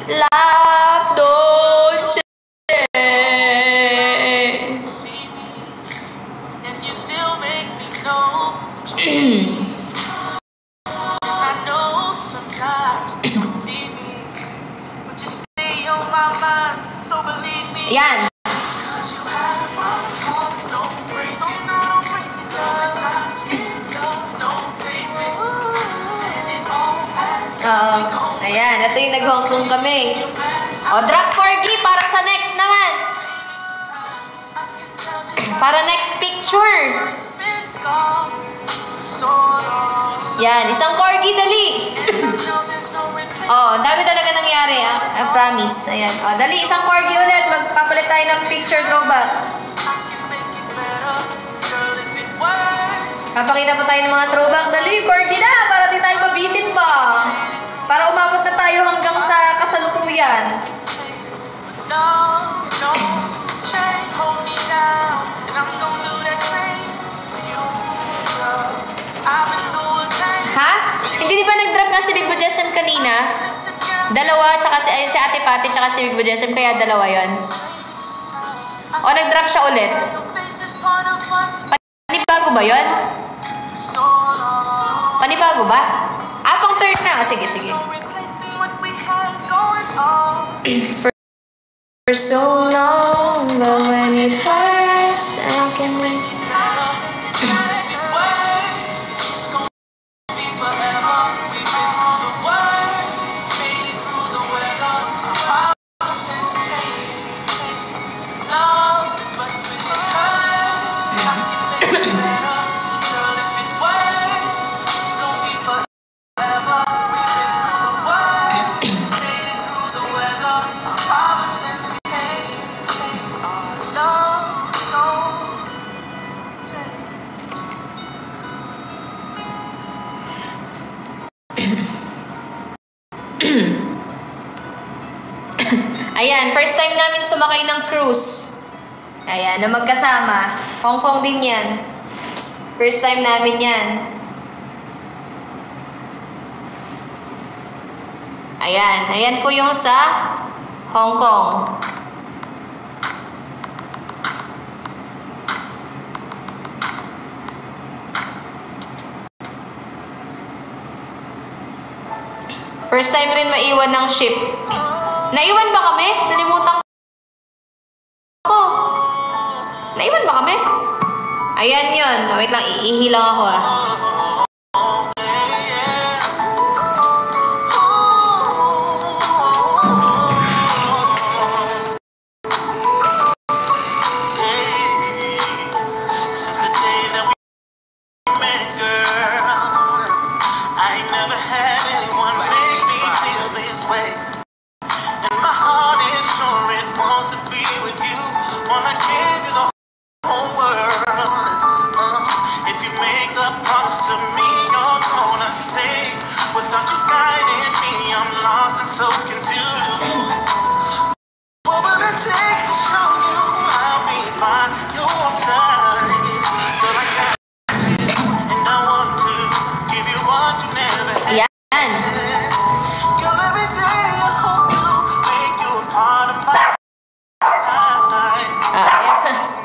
Love don't change. And you still make me know. I know sometimes you don't need me, but you stay on my mind. So believe me. Yan. Cause you have my heart. Don't break it. Don't break it. Good times get tough. Don't break it. And it all passes. Ayan, ito yung nag-Hong Kong kami. Drop corgi para sa next naman. Para next picture. Yan, isang corgi, dali. Ang dami talaga nangyari. I promise. Ayan. Dali, isang corgi ulit. Magpapalit tayo ng picture throwback. Papakita pa tayo ng mga throwback. Dali, corgi na. Para di tayo mabitin pa. Para umabot na tayo hanggang sa kasalukuyan. Ha? Hindi di ba nag-drop nga si Big Bujessim kanina? Dalawa, tsaka si Ate Patty, tsaka si Big Bujessim, kaya dalawa yon. O nag-drop siya ulit? Panibago ba yon? Panibago ba? Pang third na. Sige, sige. For so long, but when it hurts, I can make it Ayan, first time namin sumakay ng cruise. Ayan, na magkasama. Hong Kong din yan. First time namin yan. Ayan, ayan po yung sa Hong Kong. First time rin maiwan ng ship. Naiwan ba kami? Nalimutan ko. Naiwan ba kami? Ayan yun. Wait lang, iihilang ako ah.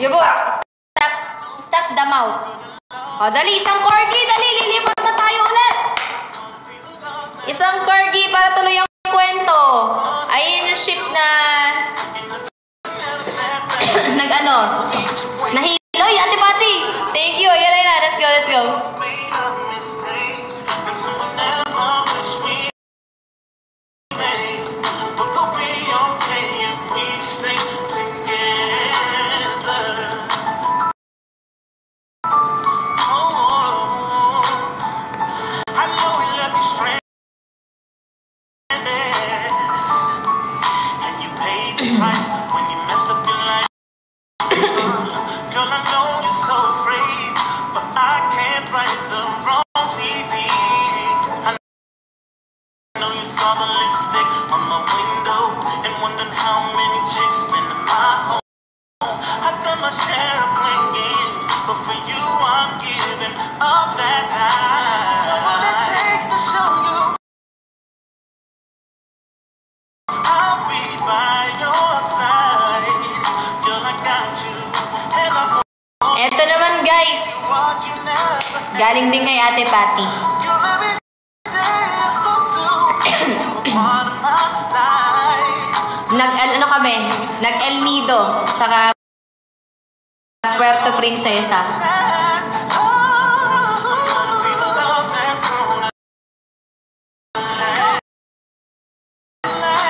Yugo, stop the mouth. O, dali, isang corgi, dali, lilipat na tayo ulit. Isang corgi para tuloy ang kwento. Ayun yung ship na nag-ano, nahiloy, Ate Pati. Thank you, ayan na, let's go, let's go. Eto naman guys, galing din kay Ate Pati. Ano kami, nag El Nido, tsaka Puerto Princesa.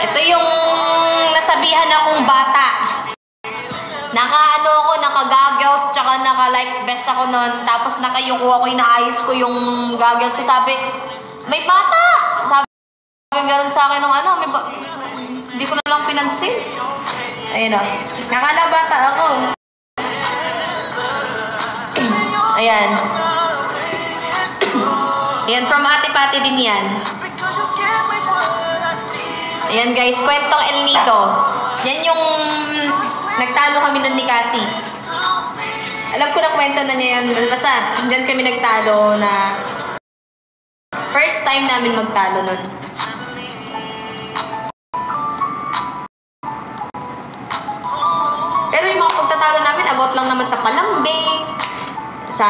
Ito yung nasabihan akong bata. Naka-goggles, tsaka naka-life vest ako nun. Tapos nakayuko ako, inaayos ko yung goggles ko. Sabi, may bata! Sabi gano'n sa akin ng ano, hindi ko na lang pinansin. Ayun o. Nakala bata ako. Ayan. Ayan, from Ate Pati din yan. Ayan guys, kwentong El Nido. Yan yung nagtalo kami nun ni Cassie. Alam ko na kwento na niya yan. Basta, dyan kami nagtalo na first time namin magtalo nun. Pero yung mga pagtatalo namin, about lang naman sa palambing, sa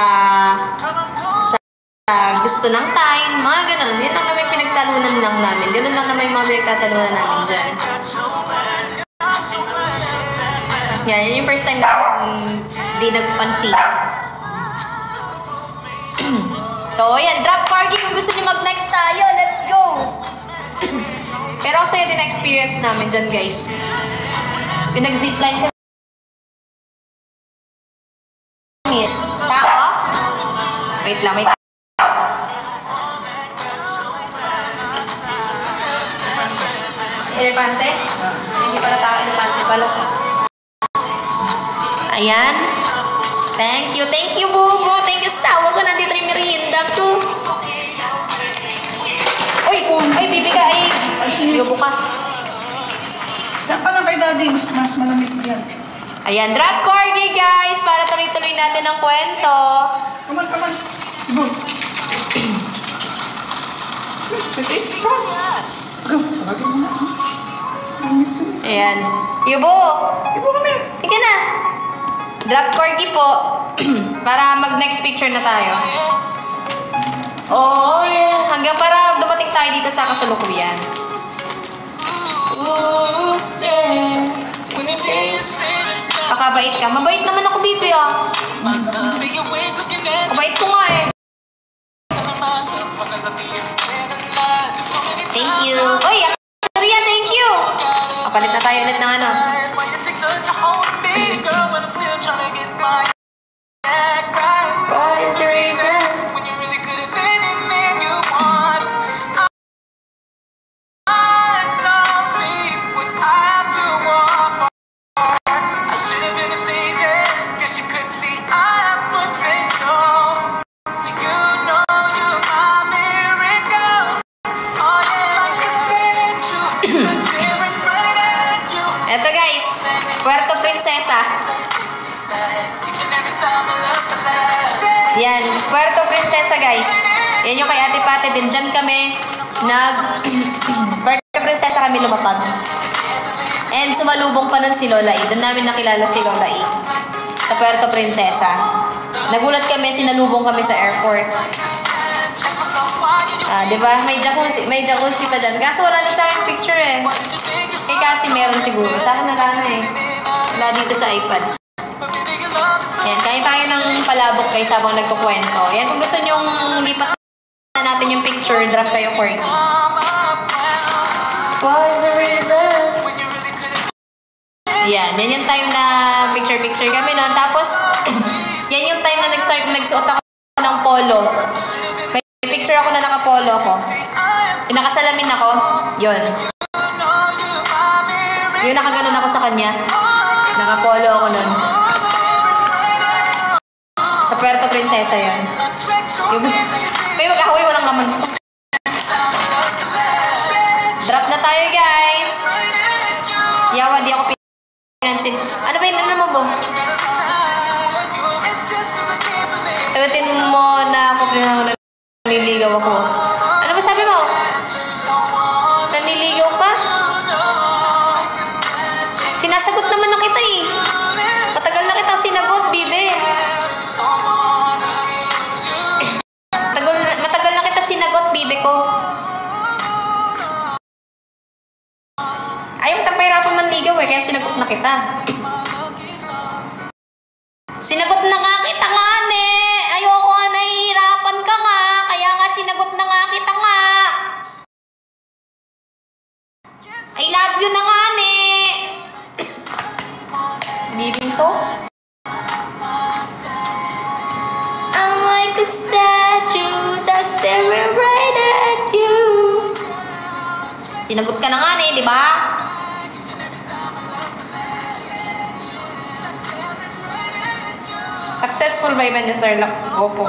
gusto ng time, mga ganun. Yan lang naman pinagtalunan lang namin. Ganun lang naman yung mga pinagtatalunan namin dyan. Yan, yun yung first time na hindi nagpansin. So, yan. Drop corgi kung gusto niyo mag-next tayo. Let's go! Pero kasi din na-experience namin dyan, guys. Pinag-zipline kami. Tao? Wait lang, may tao. Elepante? Hindi pala tao, elepante pala. Ayan. Thank you, Bubo. Thank you, sawa ko. Nandito yung merienda ko. Uy, bibi ka. Ay, yubo ka. Daddy, mas malamig yan. Ayan, drop corgi guys, para tuloy-tuloy natin ang kwento. Come on, come on. Ibo. Come on. Tawagin mo na. Ayan. Yubo! Ibo kami. Tika na. Drop corgi po. Para mag-next picture na tayo. Oh, yeah. Hanggang para dumating tayo dito sa kasalukuyan. Ooh, yeah. When it is Pakabait ka. Mabait naman ako, Bibi, ah. Mabait ko nga, eh. Thank you. Uy, Ria, thank you. Kapalit na tayo ulit ng ano. What is the reason? Eto guys, Puerto Princesa. Yan, Puerto Princesa guys. Yan yung kay Ate Pate din. Diyan kami Puerto Princesa kami lumapag. And sumalubong pa nun si Lola E. Doon namin nakilala si Lola E. Sa Puerto Princesa. Nagulat kami, sinalubong kami sa airport. Diba? May jacuzzi pa dyan. Kaso wala na sa akin picture eh. Eh kasi meron siguro. Sa akin nagana eh. Wala dito sa iPad. Yan, kain tayo ng palabok guys habang nagkukwento. Yan, kung gusto nyong lipat na natin yung picture, drop kayo corgi. What's the reason? Yan, yan yung time na picture-picture kami noon. Tapos, yan yung time na nagsuot ako ng polo. May picture ako na nakapolo ako. Yung nakasalamin ako, yun. Yung nakaganon ako sa kanya. Nakapolo ako nun. Sa Puerto Princesa yun. Kaya mag-ahoy, walang laman. Drop na tayo guys. Yawa, di ako pinansin. Ano ba yun? Ano mo ba? Sagutin mo na ako nanliligaw ako. Ano ba sabi mo? Nanliligaw ka? Sinasagot naman na kita eh. Matagal na kita sinagot, bibe. Matagal na kita sinagot, bibe ko. Ayaw mo tapahirapan manligaw eh, kaya sinagot na kita. Sinagot na nga kita nga, ne. Ayoko nga, nahihirapan ka nga. Kaya nga sinagot na nga kita nga. I love you na nga, ne. Bibing to? I'm like a statue that's staring right at you. Sinagot ka na nga, ne, di ba? Successful ba yung Mr. Lock? Opo.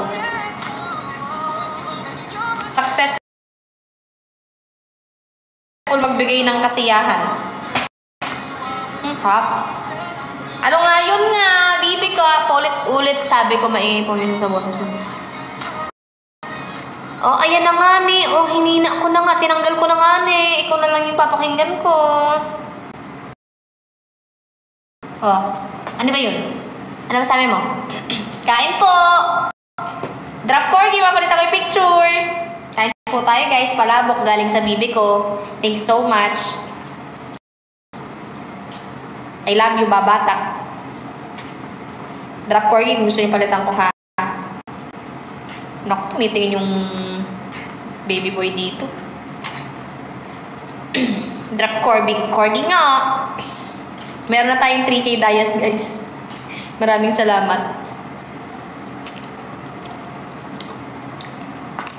Successful magbigay ng kasiyahan. Sarap. Ano nga yun nga, bibi ko, paulit-ulit sabi ko, maingay po yun sa boses mo. Oh, ayan na nga ni. Oh, hinina ko na nga, tinanggal ko na nga ni. Ikaw na lang yung papakinggan ko. Oh, ano ba yun? Ano ba sabi mo? Kain po! Drop corgi, mapalitan ko yung picture. Kain po tayo guys, palabok galing sa bibi ko. Thank you so much. I love you, babatak. Drop corgi, gusto niyo palitan ko ha. Naku, tumitingin yung baby boy dito. Drop corgi nga. Meron na tayong 3K dayas guys. Maraming salamat.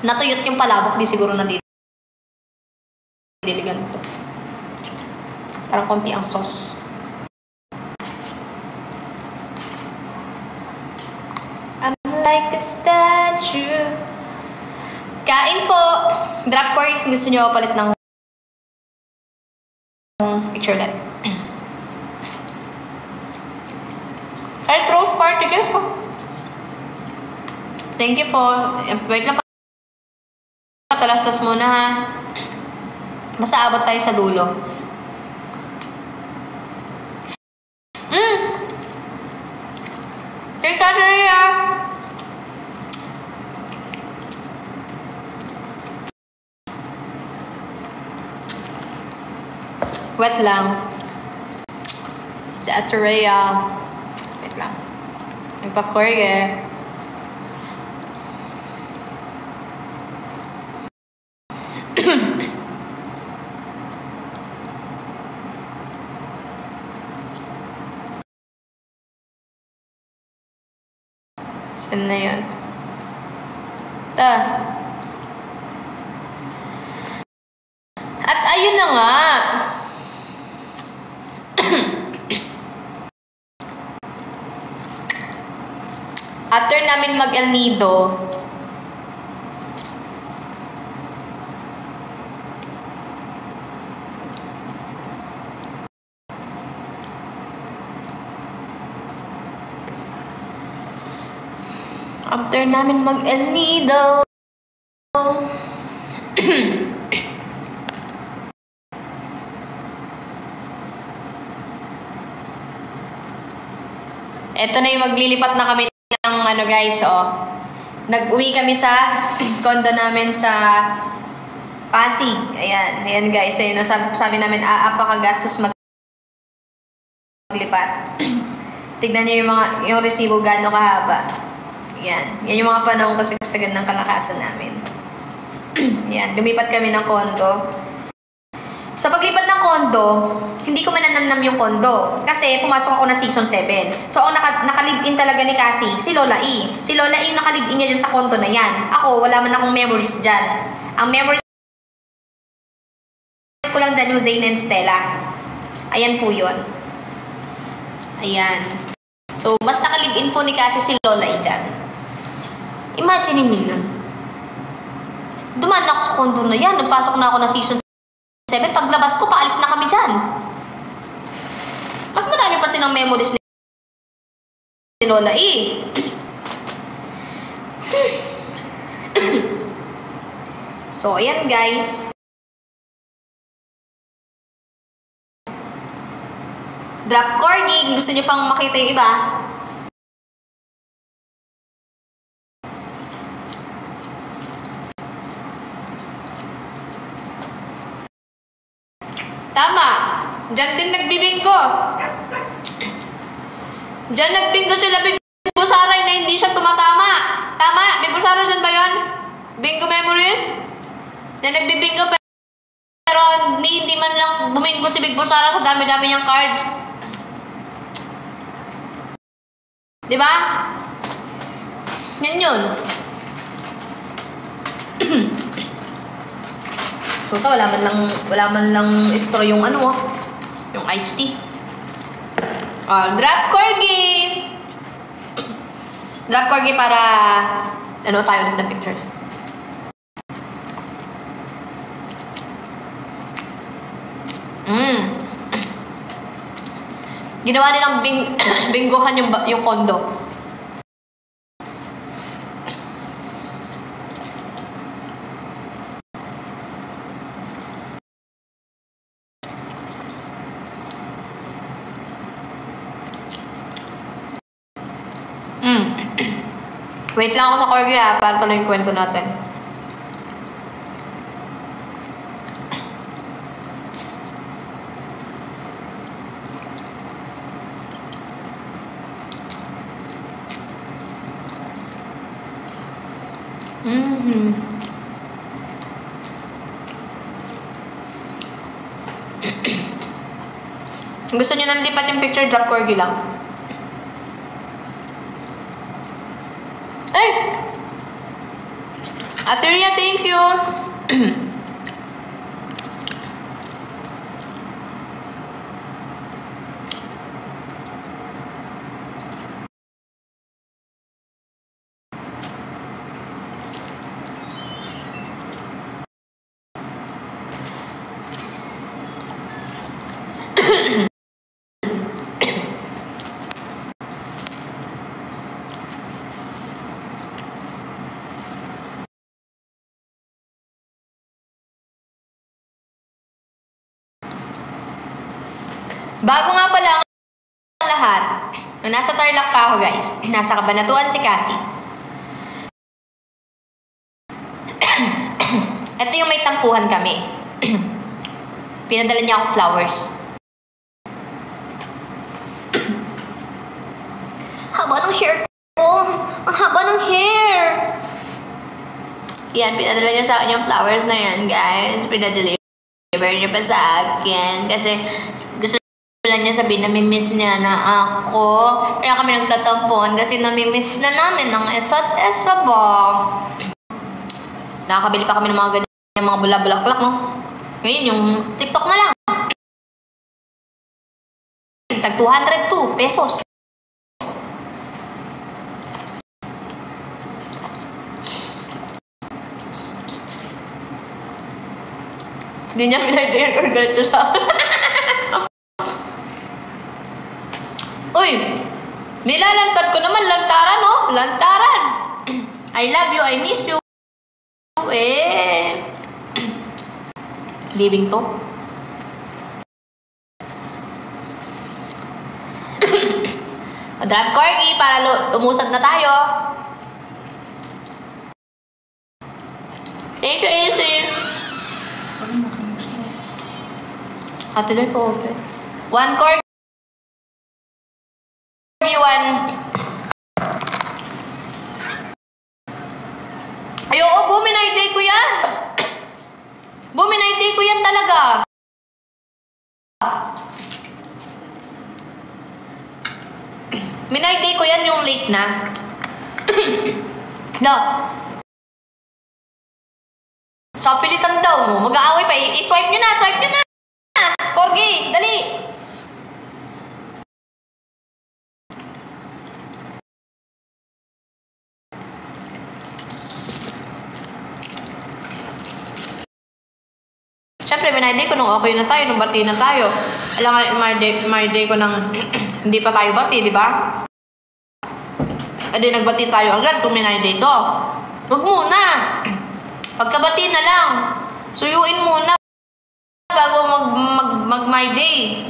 Natuyot yung palabok, di siguro na dito. Diligan to. Parang konti ang sauce. I'm like a statue. Kain po. Drop core, gusto nyo palit ng picture ulit. Ay, Rose Party, guys ko. Thank you po. Wait lang. Patalastas muna ha. Basta abot tayo sa dulo. Thanks, Asheria! Wet lang. Si Atreya. Wait lang. Nagpa-korge. Saan na yun? At ayun na nga. After namin mag-El Nido, mag-El Nido, eto na yung maglilipat na kami ng ano guys, oh. Nag-uwi kami sa condo namin sa Pasig. Ayan, ayan guys. Ayun, sabi namin, apakagastos maglipat. Tignan niyo yung resibo gaano kahaba. Ayan, yan yung mga panahon kasagsagan ng kalakasan namin. Ayan, lumipat kami ng condo. Sa paglipat ng kondo, hindi ko mananamnam yung kondo. Kasi pumasok ako na season 7. So, ang nakalib-in talaga ni Cassie, si Lola E. Si Lola E yung nakalib-in niya dyan sa kondo na yan. Ako, wala man akong memories dyan. Ang memories ko lang dyan yung Zane and Stella. Ayan po yun. Ayan. So, mas nakalib-in po ni Cassie si Lola E dyan. Imagine niyo yun. Dumaan ako sa kondo na yan. Nagpasok na ako na season 7, paglabas ko, paalis na kami dyan. Mas madami pa silang memories ni Lola E. So, ayan guys. Drop corgi. Gusto niyo pang makita yung iba? Tama. Diyan din nagbibingko. Diyan nagbingko sila Bingo Saray na hindi siya tumatama. Tama. Bingo Saray, saan ba yun? Bingo memories? Na nagbibingko pero hindi man lang bumingko si Bingo Saray sa dami-dami niyang cards. Diba? Yan yun. So, wala man lang istro yung ano, yung iced tea. Drop corgi! Drop corgi para, ano tayo ulit ng picture. Ginawa nilang binggohan yung kondo. Wait lang ako sa corgi ha, para tuloy yung kwento natin. Gusto niyo nang lipat yung picture, drop corgi lang. Ateria, thank you. Bago nga pala ang lahat, nung nasa Tarlac pa ako guys, nasa Cabanatuan si Cassie. Ito yung may tampuhan kami. Pinadala niya ako flowers. Haba ng hair ko! Ang haba ng hair! Yan, pinadala niya sa akin yung flowers na yan, guys. Pinadeliver niya pa sa akin. Kasi gusto lang niya sabihin na namimiss niya na ako. Kaya kami nagtatampuhan kasi namimiss na namin ng isa't isa ba. Nakakabili pa kami ng mga ganyan, mga bula-bulaklak, no? Ngayon, yung TikTok na lang. Tag 202 pesos. Hindi niya pinag-dare or ganito sa Uy! Nilalantad ko naman. Lantaran, no? Lantaran! I love you, I miss you. Living to. Drive corgi para umusad na tayo. Thank you, Asin. Katilan po, open. One corgi, one. Ay, oo, buminayday ko yan. Buminayday ko yan talaga. Minayday ko yan yung late na. No. Sa pilitan daw mo. Mag-aaway pa. I-swipe nyo na. Swipe nyo na. Corgi, dali. Siyempre, minayday ko nung okay na tayo, nung bati na tayo. Alam nga, minayday ko nang hindi pa tayo bati, di ba? E di, nagbati tayo agad kung minayday ko. Huwag muna. Pagkabati na lang. Suyuin muna bago mag-my day.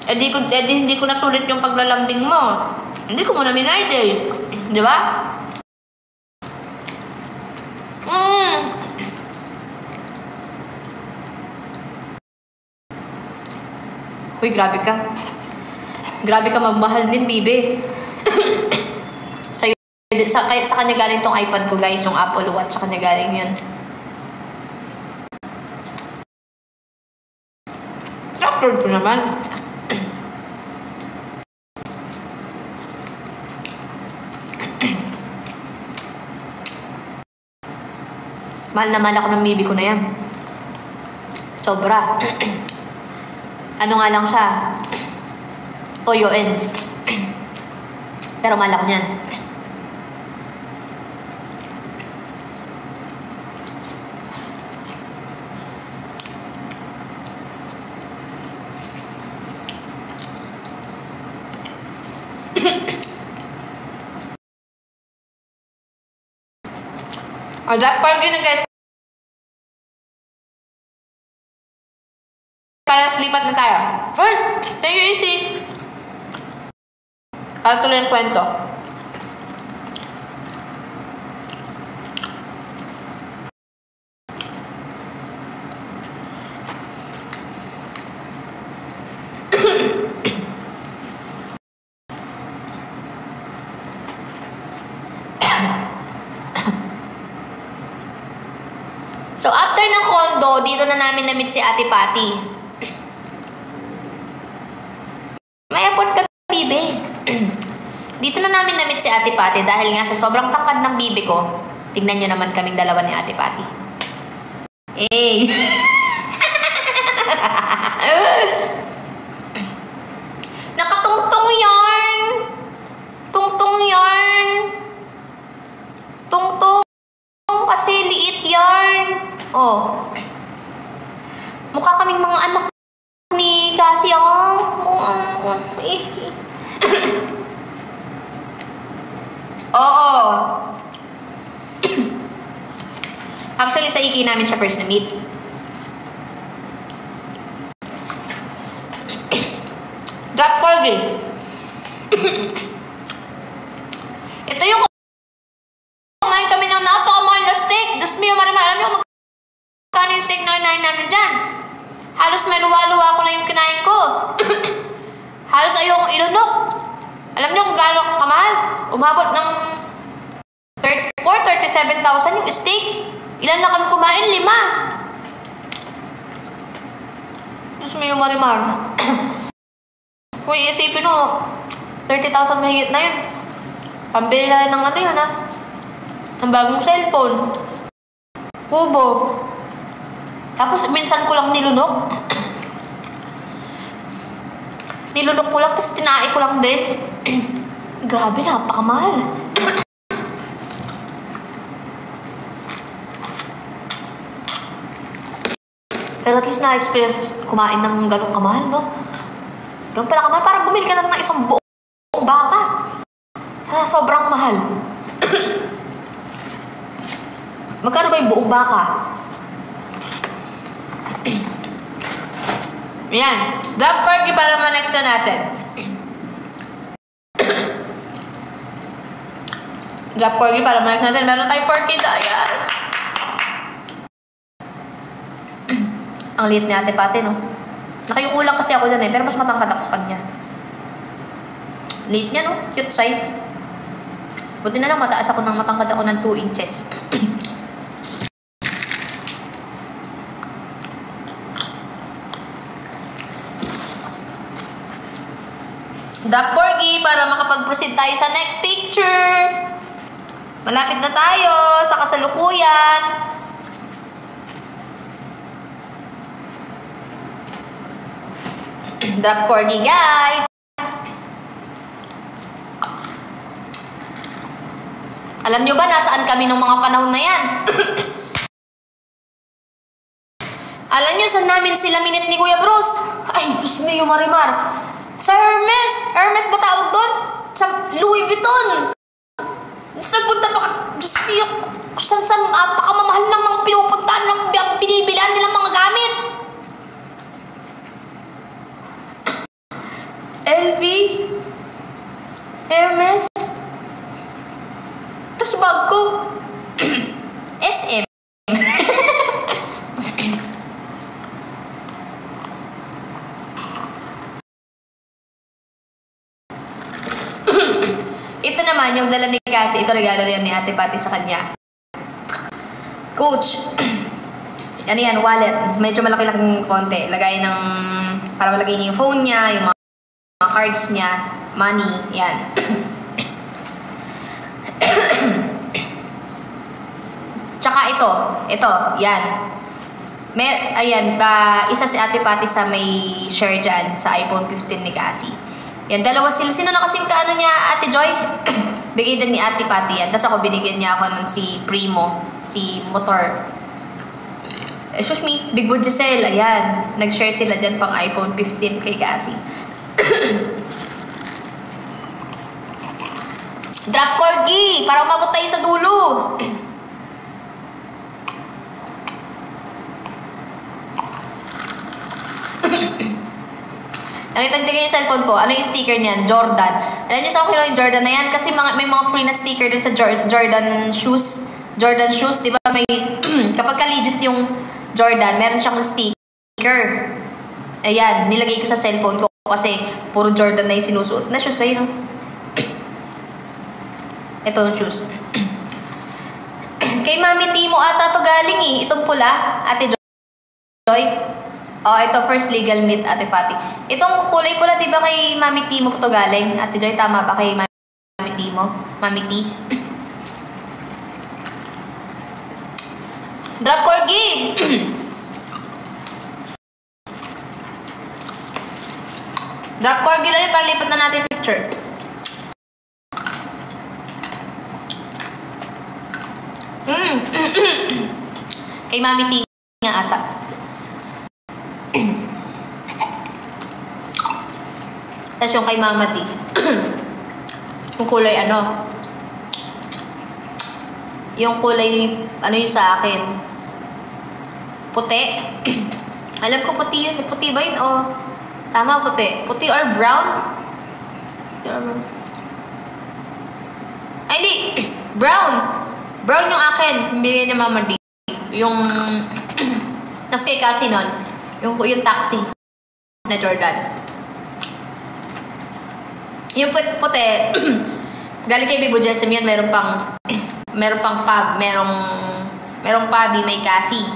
E di, hindi ko nasulit yung paglalambing mo. Hindi ko muna minayday. Di ba? Uy, grabe ka. Grabe ka magmahal din, bibe. Sa kanya galing tong iPad ko, guys. Yung Apple Watch. Sa kanya galing yun. Upload ko naman. Mahal na mahal ako ng bibi ko na yan. Sobra. Ano nga lang siya? Toyoin. Pero mahal ako niyan. Oh, that corgi na guys. Para lipat na tayo. Uy! Thank you, Easy. Kalkulo yung kwento. So, after ng condo, dito na namin na-meet si Ate Patty. May airport ka, bibe. Dito na namin na-meet si Ate Patty dahil nga sa sobrang tangkad ng bibi ko, tignan nyo naman kaming dalawa ni Ate Patty. Eh. Nakatungtong yarn. Tungtong yarn. Tungtong kasi liit yarn. Oh. Mukha kaming mga anak ni Cassie, Oo. Actually, sa Iki namin siya first na meet. Drop corgi. Ito yung kumain kami ng napakamahal na steak. Diyos mo yung marimar. Alam niyo magkano yung steak na kinain namin dyan? Halos may luwa-luwa ko na yung kinain ko. Halos ayokong ilunok. Alam niyo kung gaano kamahal? Umabot ng 37,000 yung steak. Ilan na kami kumain? 5. Diyos mo yung marimar. Kung iisipin mo, 30,000 mahigit na yun. Pambili na ng ano yun, ha? Ang bagong cellphone. Kubo. Tapos, minsan ko lang nilunok. Nilunok ko lang, tapos tinae ko lang din. Grabe, napakamahal. Pero at least na-experience kumain ng ganong kamahal, no? Ganun pala kamahal, parang bumili ka na ng isang buong baka. Sa sobrang mahal. Magkano ba yung buong baka? Yan. Drop corgi para ma-next na natin. Drop corgi para ma-next natin. Meron tayong porky dayas. Ang liit ni Ate Pati, no? Nakayuko lang kasi ako dyan eh, pero mas matangkad ako sa kanya. Liit niya, no? Cute size. Buti na lang mataas ako ng matangkad ako ng 2 inches. Drop corgi para makapag-proceed tayo sa next picture. Malapit na tayo sa kasalukuyan. Drop corgi, guys. Alam nyo ba nasaan kami nung mga panahon na yan? Alam nyo saan namin sila minute ni Kuya Bruce? Ay, Diyos mo yung marimar. Sa Hermes. Hermes ba tawag doon? Sa Louis Vuitton. Nagpunta pa ka. Diyos mo yung saan pakamamahal ng mga pinupuntaan ng binibilan nilang mga gamit. LV. Hermes. Tas bag ko. SM. Ito naman, yung dala ni Cassie, ito regalo rin ni Ate Pati sa kanya. Coach. Ano yan, wallet. Medyo malaki-laking konti. Lagay ng, para malagay niya yung phone niya, yung mga cards niya, money, yan. Tsaka ito, yan. Ayan, isa si Ate Pati sa may share dyan sa iPhone 15 ni Cassie. Yan, dalawa sila. Sino na kasing kaano niya, Ate Joy? Bigay din ni Ate Pati yan. Tapos ako, binigyan niya ako ng si Primo, si Motor. Excuse me, Big Boy Giselle, ayan. Nag-share sila dyan pang iPhone 15 kay Cassie. Drop corgi, para umabot tayo sa dulo. Nakita nyo yung cellphone ko, ano yung sticker niyan? Jordan. Alam niyo sa akin yung Jordan na yan? Kasi may mga free na sticker dun sa Jordan shoes. Jordan shoes, di ba? May, kapag ka-legit yung Jordan, meron siyang sticker. Ayan, nilagay ko sa cellphone ko kasi puro Jordan na yung sinusuot na shoes. Ayun, no? Ito yung shoes. Kay Mami Timo ata to galing eh. Itong pula, Ate Joy. Oh, ito first legal meet, Ate Pati. Itong kulay pula, di ba kay Mami Timo to galing? Ate Joy, tama ba kay Mami Timo? Mami T? Drop corgi! Drop corgi lang yun para lipat na natin picture. Kay Mami T nga ata. Tapos yung kay Mama T. Yung kulay ano? Yung kulay, ano yung sa akin? Puti. Alam ko puti yun. Puti ba yun? O Tama, puti. Puti or brown? Ay, hindi. Brown. Brown yung akin. Bigyan niya Mama D. Yung... tas kay Cassie nun. Yung taxi na Jordan. Yung puti, galing kay Bibo Jesem yun, meron pang pub, merong pubby, may Cassie.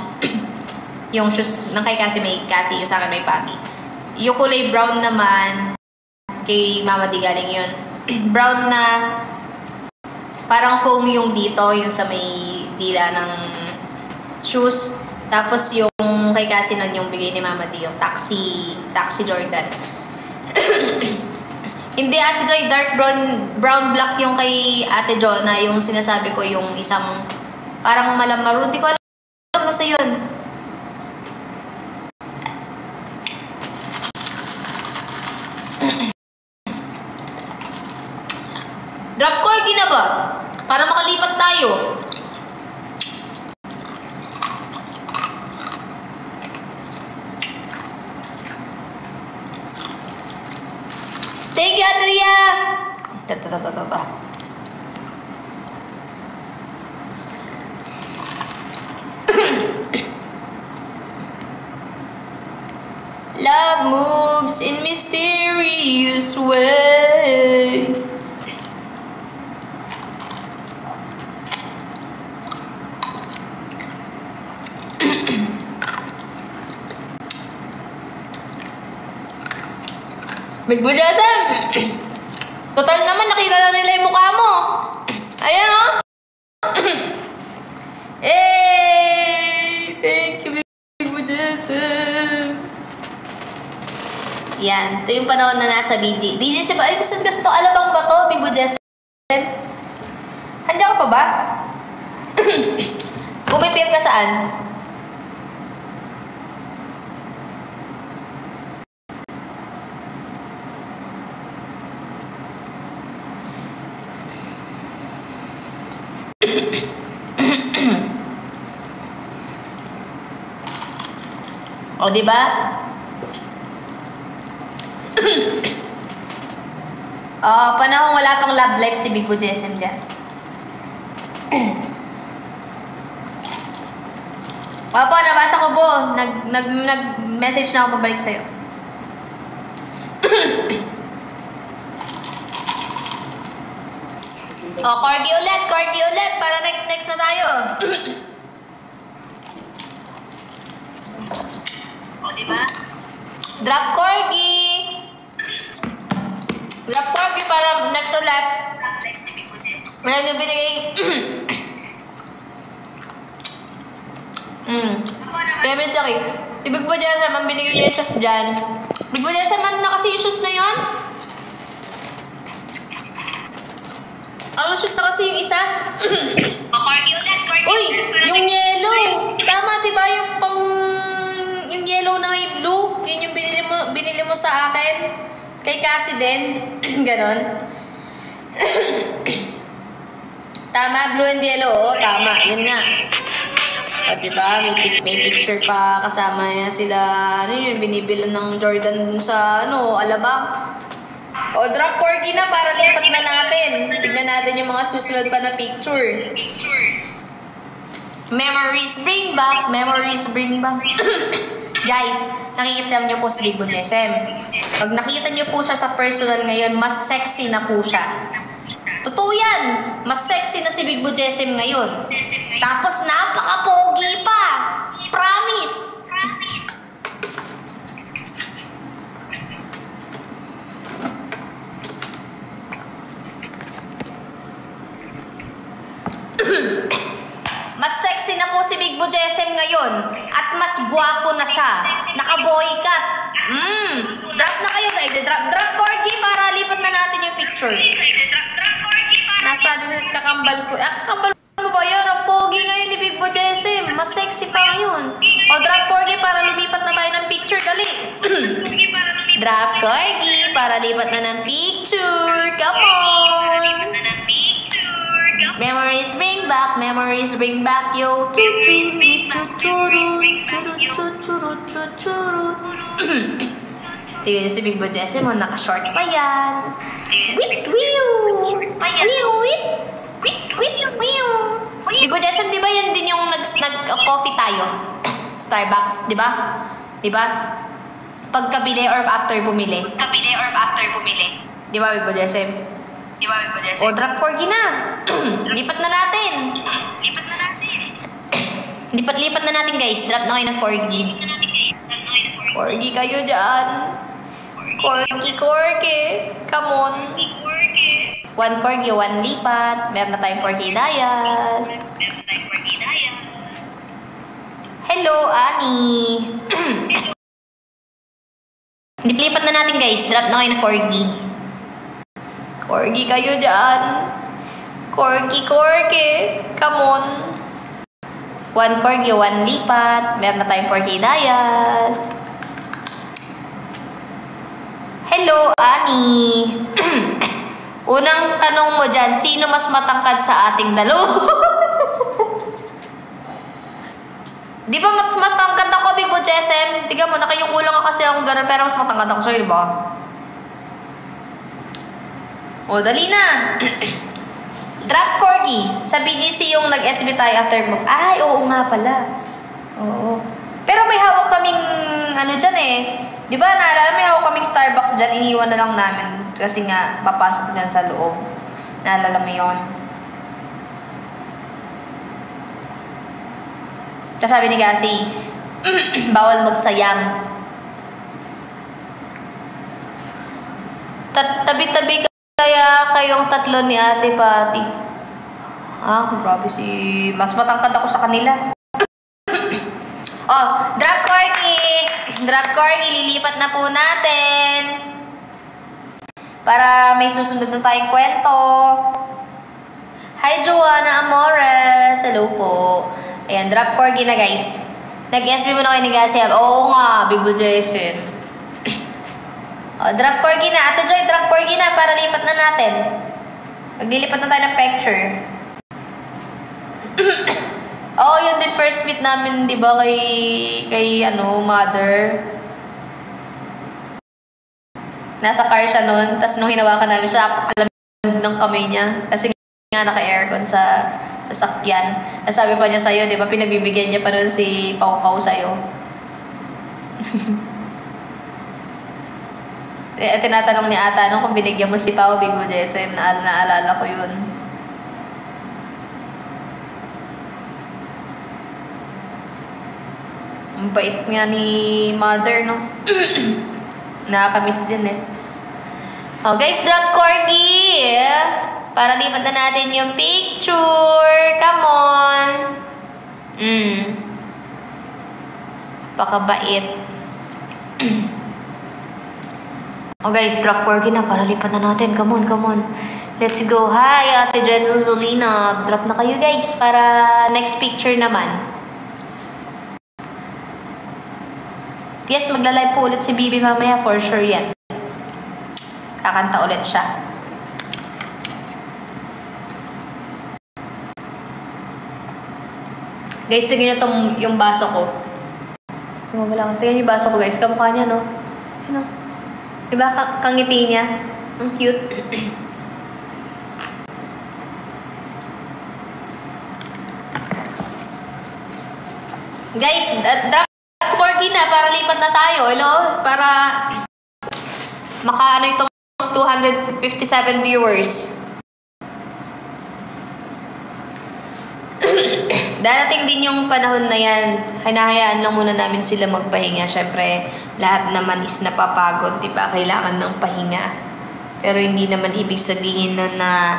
Yung shoes ng kay Cassie may Cassie, yung sa akin may pubby. Yung kulay brown naman, kay Mama D galing yun. Brown na, parang foam yung dito, yung sa may dila ng shoes. Tapos yung kay Cassie nun, yung bigay ni Mama D, yung taxi Jordan. Hindi, Ate Joy, dark brown black yung kay Ate Jo na yung sinasabi ko, yung isang parang malamaro. Hindi ko alam basta yun. Drop corgi na ba? Para makalipat tayo. Thank you, Adria! Love moves in mysterious way. Big Budasam! Total naman, nakita na nila yung mukha mo. Ayan o. Hey! Thank you, Big Budasam. Yan. Ito yung panahon na nasa BG. BG, ay, kasi ito, alabang ba to, Big Budasam? Handiyan ka pa ba? Kung may PM ka saan? O, diba? Panahon wala pang love life si Big Budesem dyan. Opo, nabasa ko po. Nag-message na ako pabalik sa'yo. Corgi ulit. Para next na tayo. O, diba? Drop corgi para next ulit. Meron yung binigay. Kaya may taki. Si Big Budesem, ang binigay niya yung shoes dyan. Big Budesem, ano na kasi yung shoes na yun? Ang shoes na kasi yung isa? Uy, yung yellow. Tama, diba yung yellow na may blue? Yun yung binili mo sa akin. Kay Cassie din. Ganon. Tama, blue and yellow. Oo, tama. Yun nga. O, diba? May picture pa kasama yan sila. Ano yun? Binibilan ng Jordan sa, Alabang. O, drop corgi na para lipat na natin. Tignan natin yung mga susunod pa na picture. Memories bring back. Guys, nakikita niyo po si Big Budesem. Pag nakita niyo po siya sa personal ngayon, mas sexy na po siya. Totoo yan. Mas sexy na si Big Budesem ngayon. Tapos napaka-pogi pa. Promise. Mas sexy na po si Big Budesem ngayon. At mas gwapo na siya. Naka-boycut. Drop na kayo guys. Drop corgi para lipat na natin yung picture. Nasabi na kakambal ko. Kakambal mo ba yun? Ang pogi ngayon ni Big Budesem. Mas sexy pa ngayon. O drop corgi para lumipat na tayo ng picture. Dali. Drop corgi para lipat na ng picture. Come on. Memories bring back, yo. Tingnan si Big Boy Jesse mo, naka-short pa yan. Wait, wiw! Wiw, wait! Wait, wiw! Big Boy Jesse, di ba yan din yung nag-coffee tayo? Starbucks, di ba? Di ba? Pagkabili or after bumili? Di ba, Big Boy Jesse? O, drop corgi na! Lipat na natin! Lipat na natin, guys. Drop na kayo ng corgi. Corgi kayo dyan. Corgi. Come on. 1 corgi, 1 lipat. Meron na tayong corgi dayas. Hello, Annie. Lipat na natin, guys. Drop na kayo ng corgi. Corgi kayo dyan. Corgi. Come on. 1 corgi, 1 lipat. Meron na tayong corgi dayas. Hello, Annie. Unang tanong mo dyan, sino mas matangkad sa ating dalawa? Di ba mas matangkad ako, Big Boy SM? Tignan mo, nakayuko lang kasi akong ganun, pero mas matangkad ako sa'yo, di ba? O, dali na. Drop corgi. Sa BGC yung nag-SB tayo after mag... Ay, oo nga pala. Oo. Pero may hawak kaming ano dyan eh. Di ba, naalala, may hawak kaming Starbucks dyan. Iniwan na lang namin. Kasi nga, papasok dyan sa loob. Naalala mo yun? Kasi sabi ni Cassie, bawal magsayang. Tabi-tabi kaya kayong tatlo ni Ate Patty. Grabe si... Mas matangkad ako sa kanila. Oh, drop corgi, lilipat na po natin. Para may susunod na tayong kwento. Hi, Joanna Amores. Hello po. Ayan, drop corgi na, guys. Nag-SB mo na kayo ni Gassi. Oo nga, Big Boy Jason. Oh, drop corgi na. Ate Joy, drop corgi na para lipat na natin. Maglilipat na tayo ng picture. Oh, yun din first meet namin, di ba, kay mother. Nasa car siya nun, tapos nung hinawakan namin siya, apakalamig ng kamay niya. Kasi nga naka-aircon sa sasakyan. Nasabi pa niya sa'yo, di ba, pinabibigyan niya pa nun si Pau Pau sa'yo. Tinatanong niya ata nung kung binigyan mo si Pau, Big Boy SM, naalala ko yun. Ang bait nga ni mother, no? Nakakamiss din eh. Oh, guys, drop corgi. Para lipat na natin yung picture. Come on. Pakabait. Oh, guys, drop corgi na. Para lipat na natin. Come on. Let's go. Hi, Ate Jen Rosalina. Drop na kayo, guys. Para next picture naman. Yes, magla-live po ulit si Bibi mamaya. For sure yan. Kakanta ulit siya. Guys, tignan nyo yung baso ko. Tignan yung baso ko, guys. Kamukha niya, no? Ano? Diba, kangiti niya? Ang cute. Guys, drop corgi na para lipat na tayo. Hello? Para makaano itong 257 viewers. Darating din yung panahon na yan. Hinahayaan lang muna namin sila magpahinga. Siyempre, lahat naman is napapagod. Diba? Kailangan ng pahinga. Pero hindi naman ibig sabihin na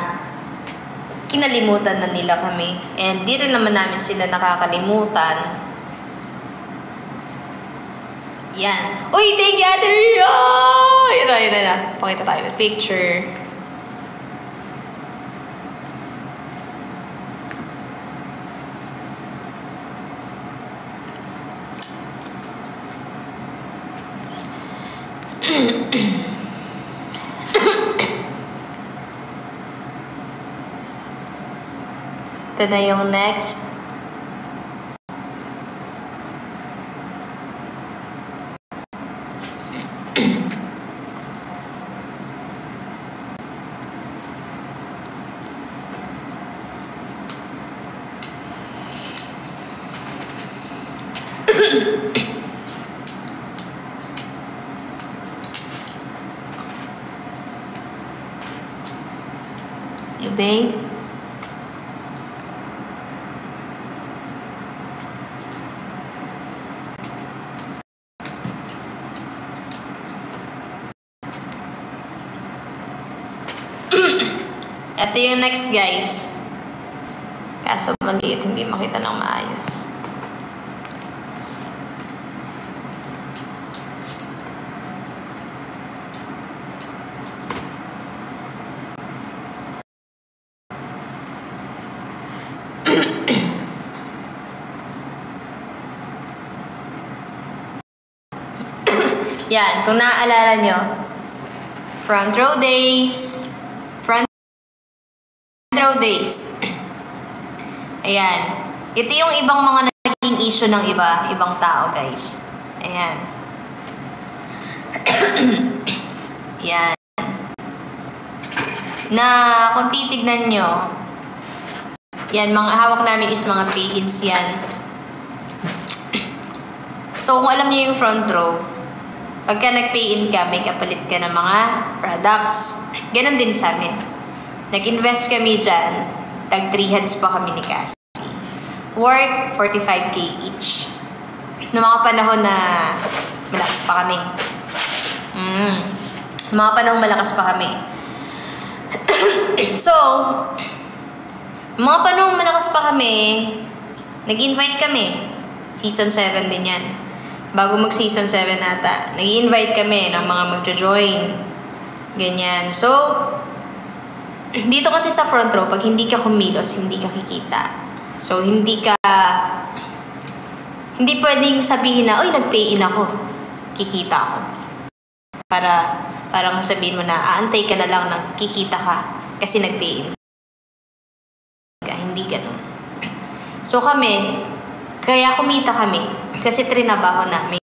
kinalimutan na nila kami. And di rin naman namin sila nakakalimutan. Yan. Uy, thank you, Ate Ria! Yun na. Pakita tayo with picture. Ito na yung next. Lubay. Ito yung next, guys. Kaso maliit, hindi makita ng maayos. Yan, kung naaalala nyo, front row days. Ayan. Ito yung ibang mga naging issue ng ibang tao, guys. Ayan. Yan. Na kung titignan nyo, yan, mga hawak namin is mga pay-ins yan. So, kung alam nyo yung front row, pagka nag-pay-in ka, may kapalit ka ng mga products. Ganon din sa amin. Nag-invest kami dyan, tag 3 heads pa kami ni Cassie. Worth 45K each. Noong mga panahon na malakas pa kami. Mga panahon malakas pa kami. So, mga panahon malakas pa kami, nag-invite kami. Season 7 din yan. Bago mag-season 7 ata, nag-invite kami ng mga magjo-join. Ganyan. So, dito kasi sa front row, pag hindi ka kumilos, hindi ka kikita. So, hindi pwedeng sabihin na, oy, nag-pay-in ako. Kikita ako. Parang sabihin mo na, aantay ka na lang na kikita ka kasi nag-pay-in ka. Hindi ganun. So, kaya kumita kami kasi trinabaho namin.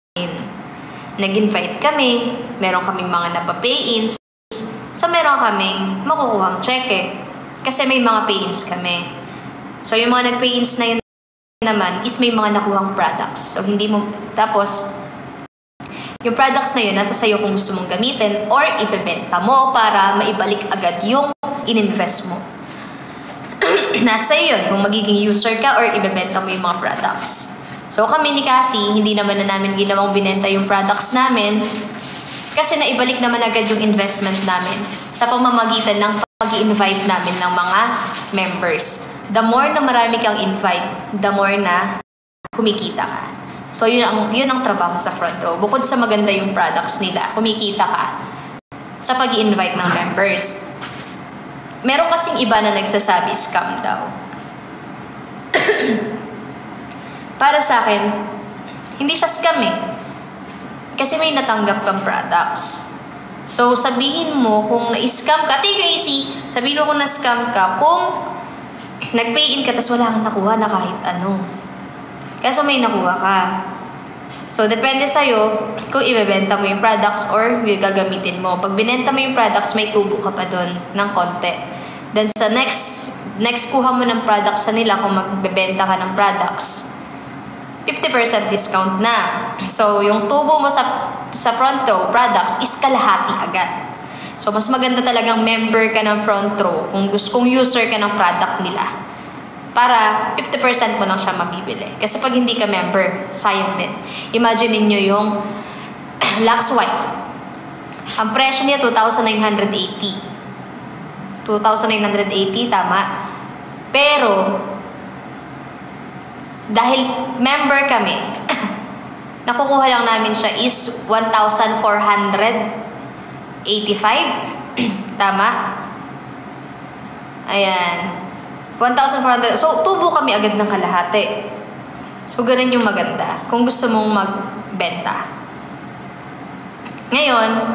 Nag-invite kami, meron kaming mga napapay-ins. So, meron kaming makukuhang cheque. Kasi may mga pay-ins kami. So, yung mga nag-pay-ins na yun naman is may mga nakuhang products. So, tapos, yung products na yun, nasa sayo kung gusto mong gamitin or ibebenta mo para maibalik agad yung in-invest mo. Nasa yun, kung magiging user ka or ibebenta mo yung mga products. So, kami ni Cassie, hindi naman na namin ginawang binenta yung products namin kasi naibalik naman agad yung investment namin sa pamamagitan ng pag-i-invite namin ng mga members. The more na marami kang invite, the more na kumikita ka. So, yun ang trabaho sa front row. Bukod sa maganda yung products nila, kumikita ka sa pag-i-invite ng members. Meron kasing iba na nagsasabi, scam daw. Para sa akin, hindi siya scam eh. Kasi may natanggap kang products. So, sabihin mo kung na-scam ka, take it easy, sabihin mo kung na-scam ka, kung nag-pay-in ka, tas wala kang nakuha na kahit ano. Kaso may nakuha ka. So, depende sa'yo kung ibebenta mo yung products or yung gagamitin mo. Pag binenta mo yung products, may tubo ka pa dun ng konti. Then, sa next kuha mo ng products sa nila, kung magbebenta ka ng products, 50% discount na. So, yung tubo mo sa front row products is kalahati agad. So, mas maganda talagang member ka ng front row kung user ka ng product nila. Para 50% mo lang siya mabibili. Kasi pag hindi ka member, sayang din. Imagine niyo yung Lux White. Ang presyo niya, 2,980. 2,980, tama? Pero, dahil member kami, nakukuha lang namin siya is 1,485. Tama? Ayan. 1,400. So, tubo kami agad ng kalahati. So, ganun yung maganda. Kung gusto mong magbenta. Ngayon,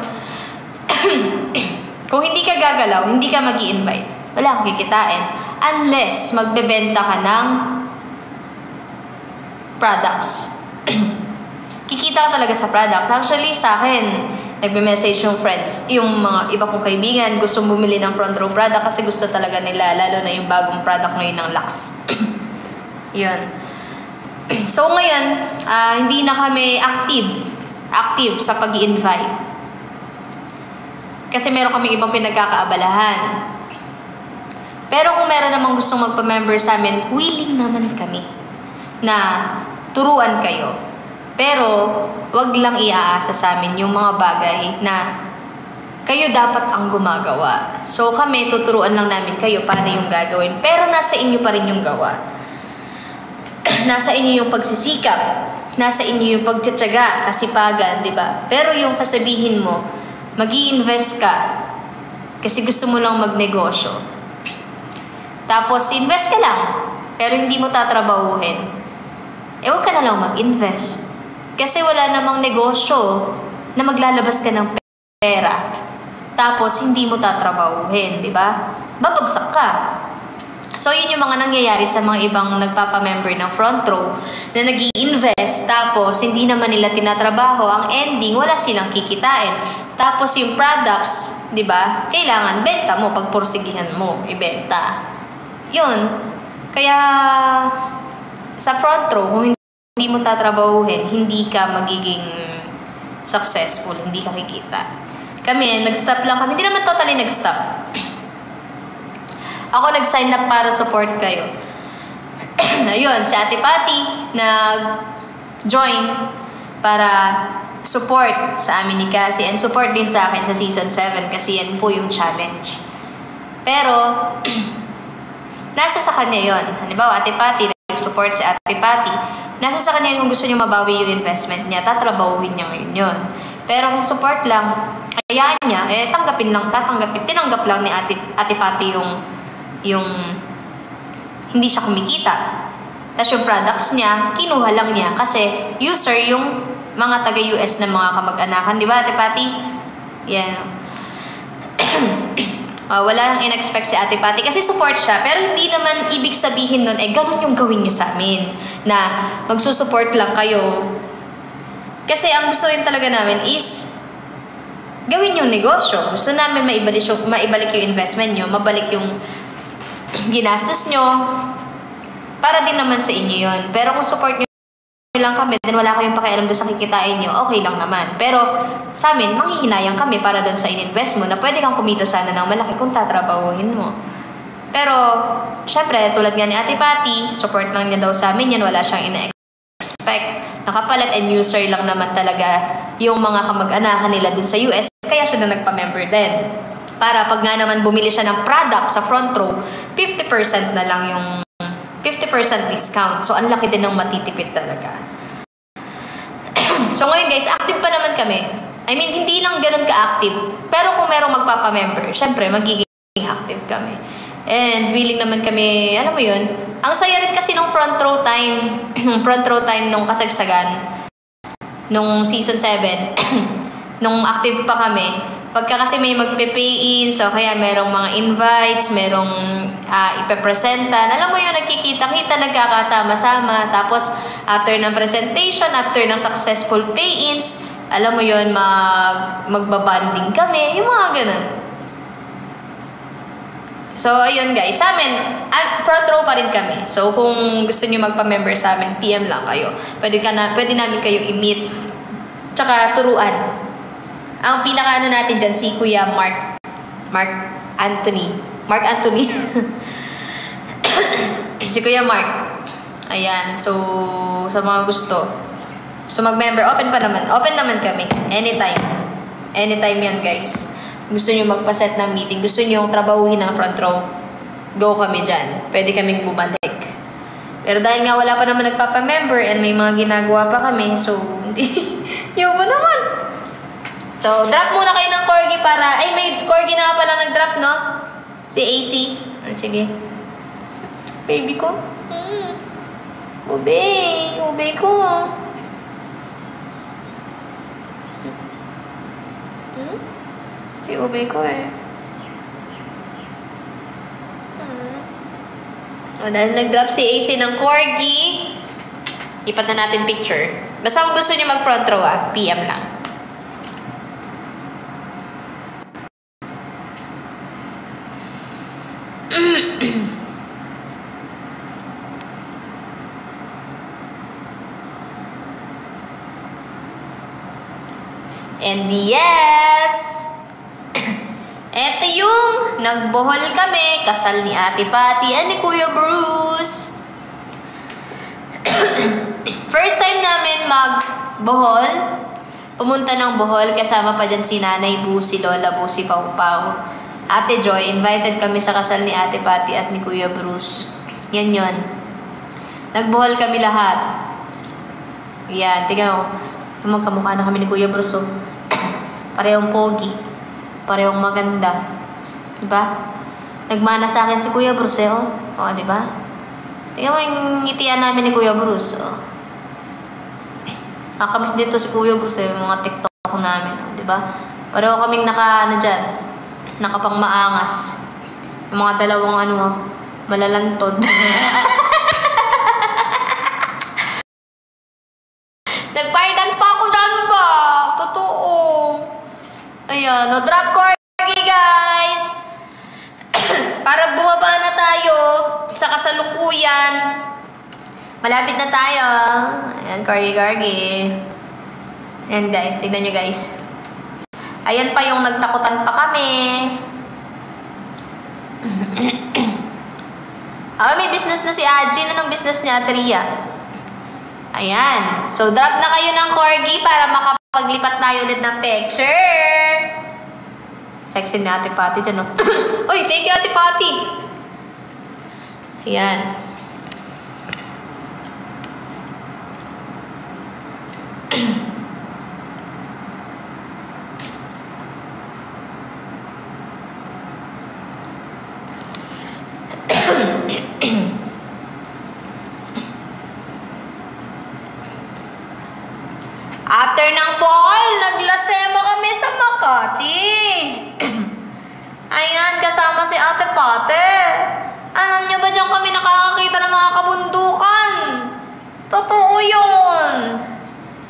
kung hindi ka gagalaw, hindi ka mag-i-invite, wala kang kikitain. Unless, magbebenta ka ng products. Kikita ka talaga sa products. Actually, sa akin, nagbe-message yung friends, yung mga iba kong kaibigan, gustong bumili ng front row product kasi gusto talaga nila, lalo na yung bagong product ngayon ng Lux. Yun. So, ngayon, hindi na kami active sa pag-i-invite. Kasi meron kami ibang pinagkakaabalahan. Pero kung meron namang gustong magpa-member sa amin, willing naman kami na turuan kayo. Pero, wag lang iaasa sa amin yung mga bagay na kayo dapat ang gumagawa. So, kami, tuturuan lang namin kayo paano yung gagawin. Pero, nasa inyo pa rin yung gawa. Nasa inyo yung pagsisikap. Nasa inyo yung pagtsatsaga, kasipagan, di ba? Pero yung sasabihin mo, mag-i-invest ka kasi gusto mo lang magnegosyo. Tapos, invest ka lang, pero hindi mo tatrabahuhin. Huwag ka na lang mag-invest. Kasi wala namang negosyo na maglalabas ka ng pera. Tapos, hindi mo tatrabahuhin, di ba? Babagsak ka. So, yun yung mga nangyayari sa mga ibang nagpapamember ng front row na nag-i-invest, tapos hindi naman nila tinatrabaho. Ang ending, wala silang kikitain. Tapos, yung products, di ba, kailangan benta mo, pagpursigihan mo, ibenta. Yun. Kaya, sa front row, kung hindi mo tatrabahuhin, hindi ka magiging successful, hindi ka kikita. Kami, nag-stop lang kami. Hindi naman totally nag-stop. Ako nag-sign up para support kayo. Ayun, si Ate Patty nag-join para support sa amin ni Cassie and support din sa akin sa season 7 kasi yan po yung challenge. Pero, nasa sa kanya yun. Halimbawa, Ate Patty, nag-support si Ate Patty, nasa sa kanya kung gusto niya mabawi yung investment niya, tatrabahuhin niya ngayon yun. Pero kung support lang, kayaan niya, tinanggap lang ni Ate Patty yung hindi siya kumikita. Tapos yung products niya, kinuha lang niya kasi user yung mga taga-US na mga kamag-anakan. Di ba, Ate Patty? Yan. Wala nang in-expect si Ate Patty kasi support siya. Pero hindi naman ibig sabihin nun, ganun yung gawin nyo sa amin. Na magsusupport lang kayo. Kasi ang gusto rin talaga namin is gawin yung negosyo. Gusto namin maibalik yung investment nyo, mabalik yung ginastos nyo, para din naman sa inyo yun. Pero kung support nyo lang kami, then wala kayong pakialam doon sa kikitain nyo, okay lang naman. Pero sa amin, manghihinayang kami para doon sa in-invest mo na pwede kang kumita sana ng malaki kung tatrabahuhin mo. Pero, syempre, tulad nga ni Ate Patty, support lang niya daw sa amin yan, wala siyang ina-expect. Nakapalit and user lang naman talaga yung mga kamag-anakan nila doon sa US, kaya siya doon nagpa-member din. Para pag nga naman bumili siya ng product sa front row, 50% na lang yung 50% discount. So, ang laki din ng matitipid talaga. So, ngayon guys, active pa naman kami. I mean, hindi lang ganun ka-active. Pero kung merong magpapamember, syempre, magiging active kami. And willing naman kami, alam mo yun, ang saya rin kasi nung front row time nung kasagsagan, nung season 7, nung active pa kami. Pagka kasi may magpe-pay-in, so kaya merong mga invites, merong ipepresentan. Alam mo yun, nagkikita-kita, nagkakasama-sama. Tapos, after ng presentation, after ng successful pay-ins, alam mo yun, magbabanding kami, yung mga ganun. So, ayun guys, sa amin, front row pa rin kami. So, kung gusto nyo magpa-member sa amin, PM lang kayo. Pwede namin kayo i-meet, tsaka turuan. Ang pinaka-ano natin dyan, si Kuya Mark Anthony. Si Kuya Mark. Ayan. So, sa mga gusto. So, mag-member. Open naman kami. Anytime. Anytime yan, guys. Gusto nyo magpa-set ng meeting. Gusto nyo trabahuhin ng front row. Go kami dyan. Pwede kaming bumalik. Pero dahil nga wala pa naman nagpapa-member and may mga ginagawa pa kami, so, hindi. Yung mo naman. So, drop muna kayo ng corgi para... Ay, may corgi na pala nag-drop, no? Si AC. Sige. Baby ko. Ube ko. Si ube ko eh. Dahil nag-drop si AC ng corgi, ipat na natin picture. Basta kung gusto niyo mag-front row, PM lang. And yes! Ito yung nagbohol kami, kasal ni Ate Patty at ni Kuya Bruce. First time namin magbohol, pumunta ng Bohol, kasama pa dyan si Nanay Bu, si Lola Bu, si Pau Pau, Ate Joy. Invited kami sa kasal ni Ate Patty at ni Kuya Bruce. Yan yun. Nagbohol kami lahat. Yan, tingnan mo. Magkamukha na kami ni Kuya Bruce. Oh. Parehong pogi. Parehong maganda. Diba? Nagmana sa akin si Kuya Bruce, eh, oh. O, diba? Tingnan mo yung ngitian namin ni Kuya Bruce, oh. Nakakamiss dito si Kuya Bruce, eh, yung mga TikTok namin, oh, diba? Pareho kaming nakapang maangas. Yung mga dalawang malalantod. Nag-fire dance pa ako dyan ba? Totoo. Ayan, no, drop corgi guys. Para bumaba na tayo sa kasalukuyan. Malapit na tayo. Ayan, corgi. Ayan guys, tignan nyo guys. Ayan pa yung nagtakutan pa kami. May business na si Aji. Anong business niya, Tria? Ayan. So, drop na kayo ng corgi para makapaglipat tayo ulit ng picture. Sexy na Ate Patty dyan, no? Uy, thank you, Ate Patty. Ayan. After ng Bohol, naglasema kami sa Makati. Ayan, kasama si Ate Patty. Alam nyo ba dyan kami nakakakita ng mga kabundukan? Totoo yun.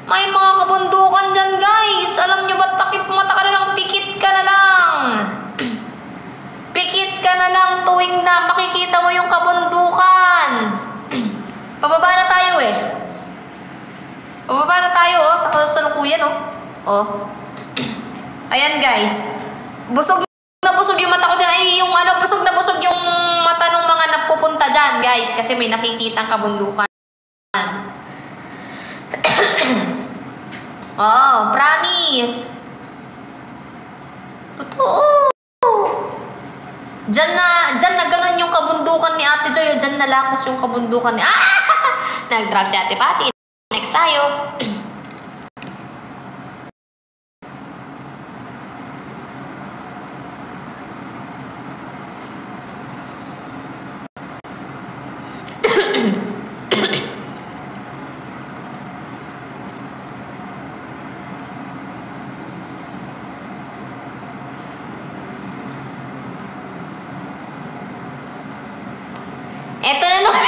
May mga kabundukan dyan, guys. Alam nyo ba, takip mata ka na lang, pikit ka na lang. Pikit ka na lang tuwing na makikita mo yung kabundukan. Pababa na tayo eh. Pababa na tayo oh, sa kasalukuyan oh. Oh. Ayan guys. Busog na busog yung mata ko dyan. Ay, yung busog na busog yung mata ng mga napupunta dyan guys. Kasi may nakikitang kabundukan. Oh, promise. Totoo. Diyan na ganun yung kabundukan ni Ate Joy. Diyan na lakos yung kabundukan ni... Nag-drop si Ate Patty. Next tayo. Eto na naman.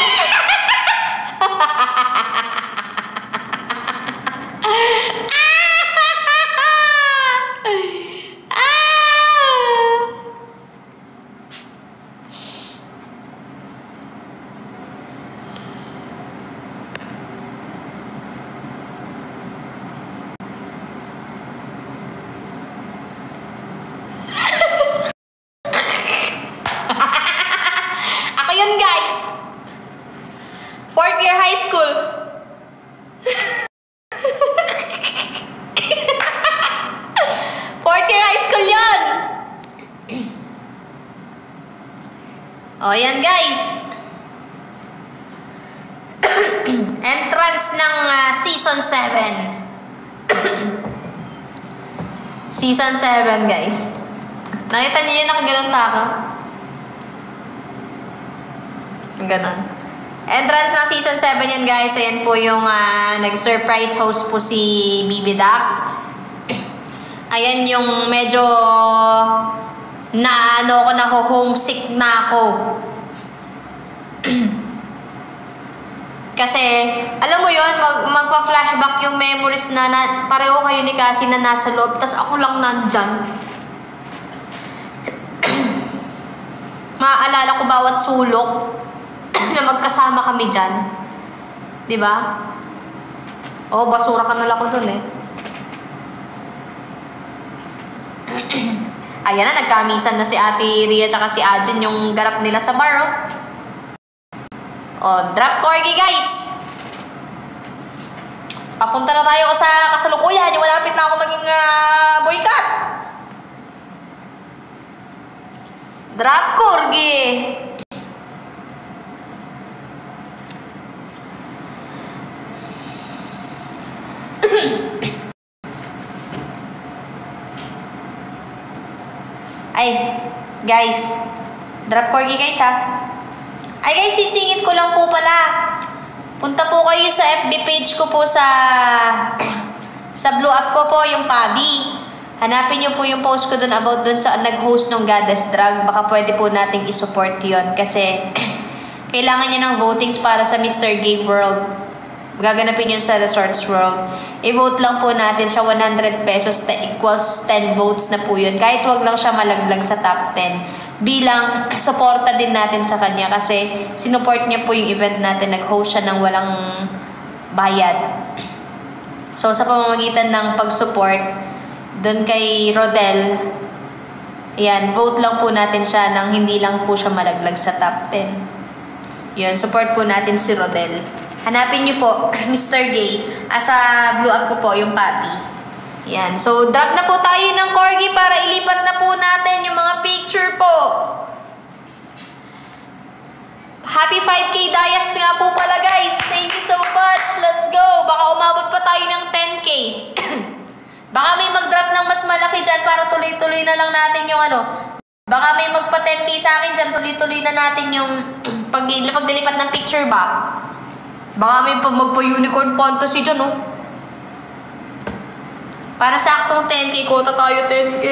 Ako yun guys. 4th year high school. Fourth year high school yan. O, yan guys. Entrance ng season 7. Season 7 guys. Nakita niyo yun, nakaganon ako. Ganon. Entrance ng season 7 yan guys. Ayan po yung nag-surprise host po si Bibi Doc. Ayan yung medyo homesick na ako. Kasi, alam mo yun, magpa-flashback yung memories na pareho kayo ni Cassie na nasa loob, tas ako lang nandyan. Maaalala ko bawat sulok na magkasama kami dyan. Diba? Oo, basura ka na lang ko dun eh. Ayan na, nagkamisan na si Ate Ria tsaka si Ajin yung garap nila sa bar, oh. Oh, drop corgi, guys. Papunta na tayo sa kasalukuyan. Yung malapit na ako maging boycott. Drop corgi. Ay, guys. Drop corgi, guys, ha. Ay, guys, sisingit ko lang po pala. Punta po kayo sa FB page ko po sa Blue Up ko po, yung Pabi. Hanapin nyo po yung post ko dun about dun sa nag-host ng Goddess Drag. Baka pwede po nating isupport yon kasi kailangan niya ng votings para sa Mr. Gay World. Gaganapin yun sa Resorts World. I-vote lang po natin siya 100 pesos equals 10 votes na po yun. Kahit wag lang siya malaglag sa top 10. Bilang suporta din natin sa kanya kasi sinuport niya po yung event natin. Nag-host siya ng walang bayad. So sa pamamagitan ng pag-support doon kay Rodel, ayan, vote lang po natin siya nang hindi lang po siya malaglag sa top 10. Yun, support po natin si Rodel. Hanapin niyo po, Mr. Gay. Sa Blue Up ko po, yung Papi. Yan. So, drop na po tayo ng corgi para ilipat na po natin yung mga picture po. Happy 5K Dias nga po pala, guys. Thank you so much. Let's go. Baka umabot pa tayo ng 10K. Baka may mag-drop ng mas malaki dyan para tuloy-tuloy na lang natin yung ano. Baka may magpa 10K sa akin dyan. Tuloy-tuloy na natin yung pagdilipat ng picture ba. Baka may magpa-unicorn fantasy dyan, oh. Para saktong 10K, quota tayo 10K.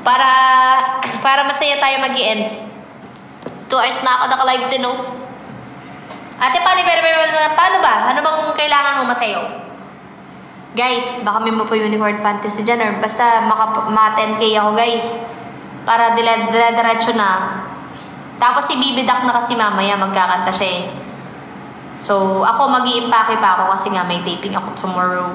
Para masaya tayo mag-i-end. 2 hours na ako naka-live din, oh. Ate, paano ba? Ano bang kailangan mo, Mateo? Guys, baka may magpa-unicorn fantasy dyan, or basta maka-10K ako, guys. Para diretso na. Tapos si Bibidak na kasi mamaya magkakanta siya eh. So, ako mag-i-impake pa ako kasi nga may taping ako tomorrow.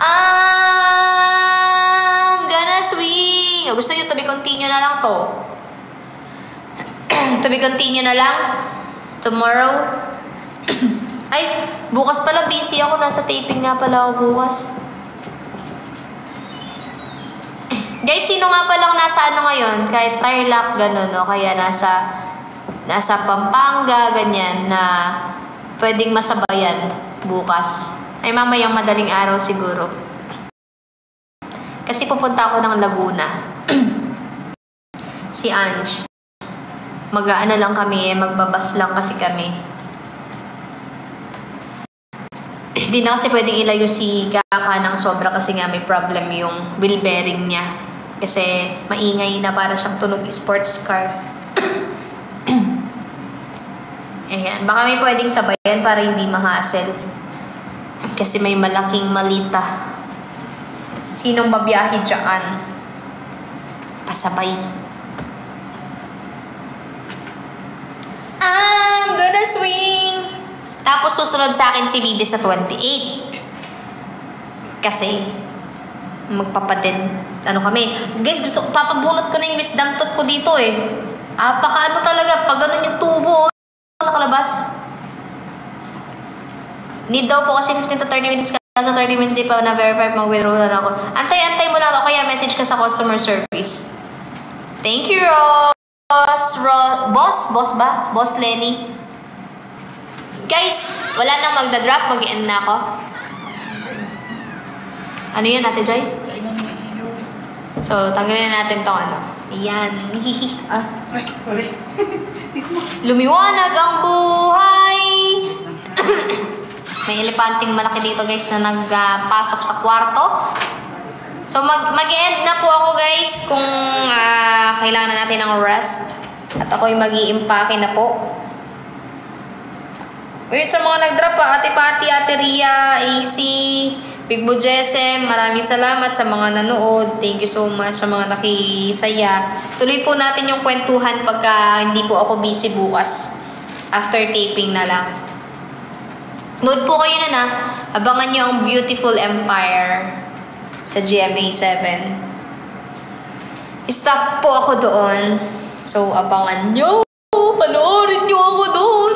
I'm gonna swing. Gusto nyo to be continue na lang to? To be continue na lang? Tomorrow? Ay, bukas pala busy ako. Nasa taping nga pala ako bukas. Guys, sino nga palang nasa ano ngayon? Kahit Tarlac, gano'n, no? Kaya nasa Pampanga, ganyan, na pwedeng masabayan bukas. Ay, mamayang madaling araw siguro. Kasi pupunta ako ng Laguna. Si Ange. Mag-ano lang kami, magbabas lang kasi kami. Hindi na kasi pwedeng ilayo si Kaka ng sobra kasi nga may problem yung wheel bearing niya. Kasi maingay na para siyang tunog sports car. Ayan. Baka may pwedeng sabayan para hindi ma-hassle. Kasi may malaking malita. Sinong babiyahe dyan? Pasabay. I'm gonna swing! Tapos susunod sa akin si Bibi sa 28. Kasi ano kami. Guys, papabunot ko na yung wisdom tooth ko dito eh. Ano talaga, pag ganun yung tubo, nakalabas. Need daw po kasi 15 to 30 minutes sa 30 minutes di pa na-verify mag-withdraw na ako. Antay mo lang ako, kaya message ka sa customer service. Thank you, Boss Lenny. Guys, wala nang magdadrop, mag-i-end na ako. Ano yun, Ate Joy? So, tanggalin natin tong ano. Ayan. Ay, sorry. Lumiwanag ang buhay! May elepanting malaki dito, guys, na nagpasok sa kwarto. So, mag-end na po ako, guys, kung kailangan na natin ng rest. At ako'y mag-i-impake na po. Uy, sa mga nag-drop Ate Pati, Ate Ria, AC, Big Bo Jesem, maraming salamat sa mga nanood. Thank you so much sa mga nakisaya. Tuloy po natin yung kwentuhan pagka hindi po ako busy bukas. After taping na lang. Note po kayo na abangan nyo ang Beautiful Empire sa GMA 7. Stop po ako doon. So, abangan nyo. Panoorin nyo ako doon.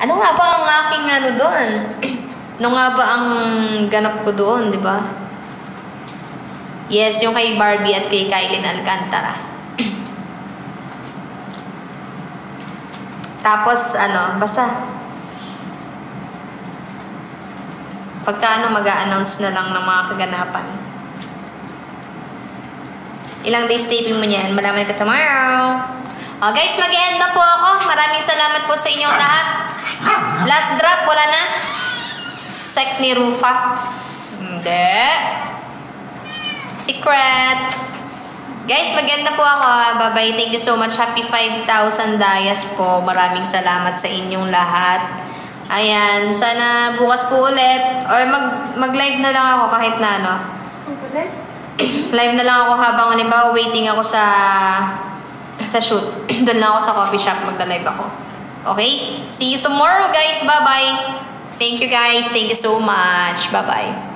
Ano nga ba ang aking doon? Ano nga ba ang ganap ko doon, di ba? Yes, yung kay Barbie at kay Kylie Alcantara. Tapos, basta. Pagka mag-a-announce na lang ng mga kaganapan. Ilang days taping mo niyan? Malaman ka tomorrow. Guys, mag-end na po ako. Maraming salamat po sa inyong lahat. Last drop, wala na. Sec ni Rufa. Hindi. Secret. Guys, mag-end na po ako. Bye-bye. Thank you so much. Happy 5,000 dayas po. Maraming salamat sa inyong lahat. Ayan. Sana bukas po ulit. Or mag-live na lang ako kahit na live na lang ako habang halimbawa waiting ako sa shoot. Doon lang ako sa coffee shop. Magda-live ako. Okay? See you tomorrow, guys. Bye-bye. Thank you, guys. Thank you so much. Bye-bye.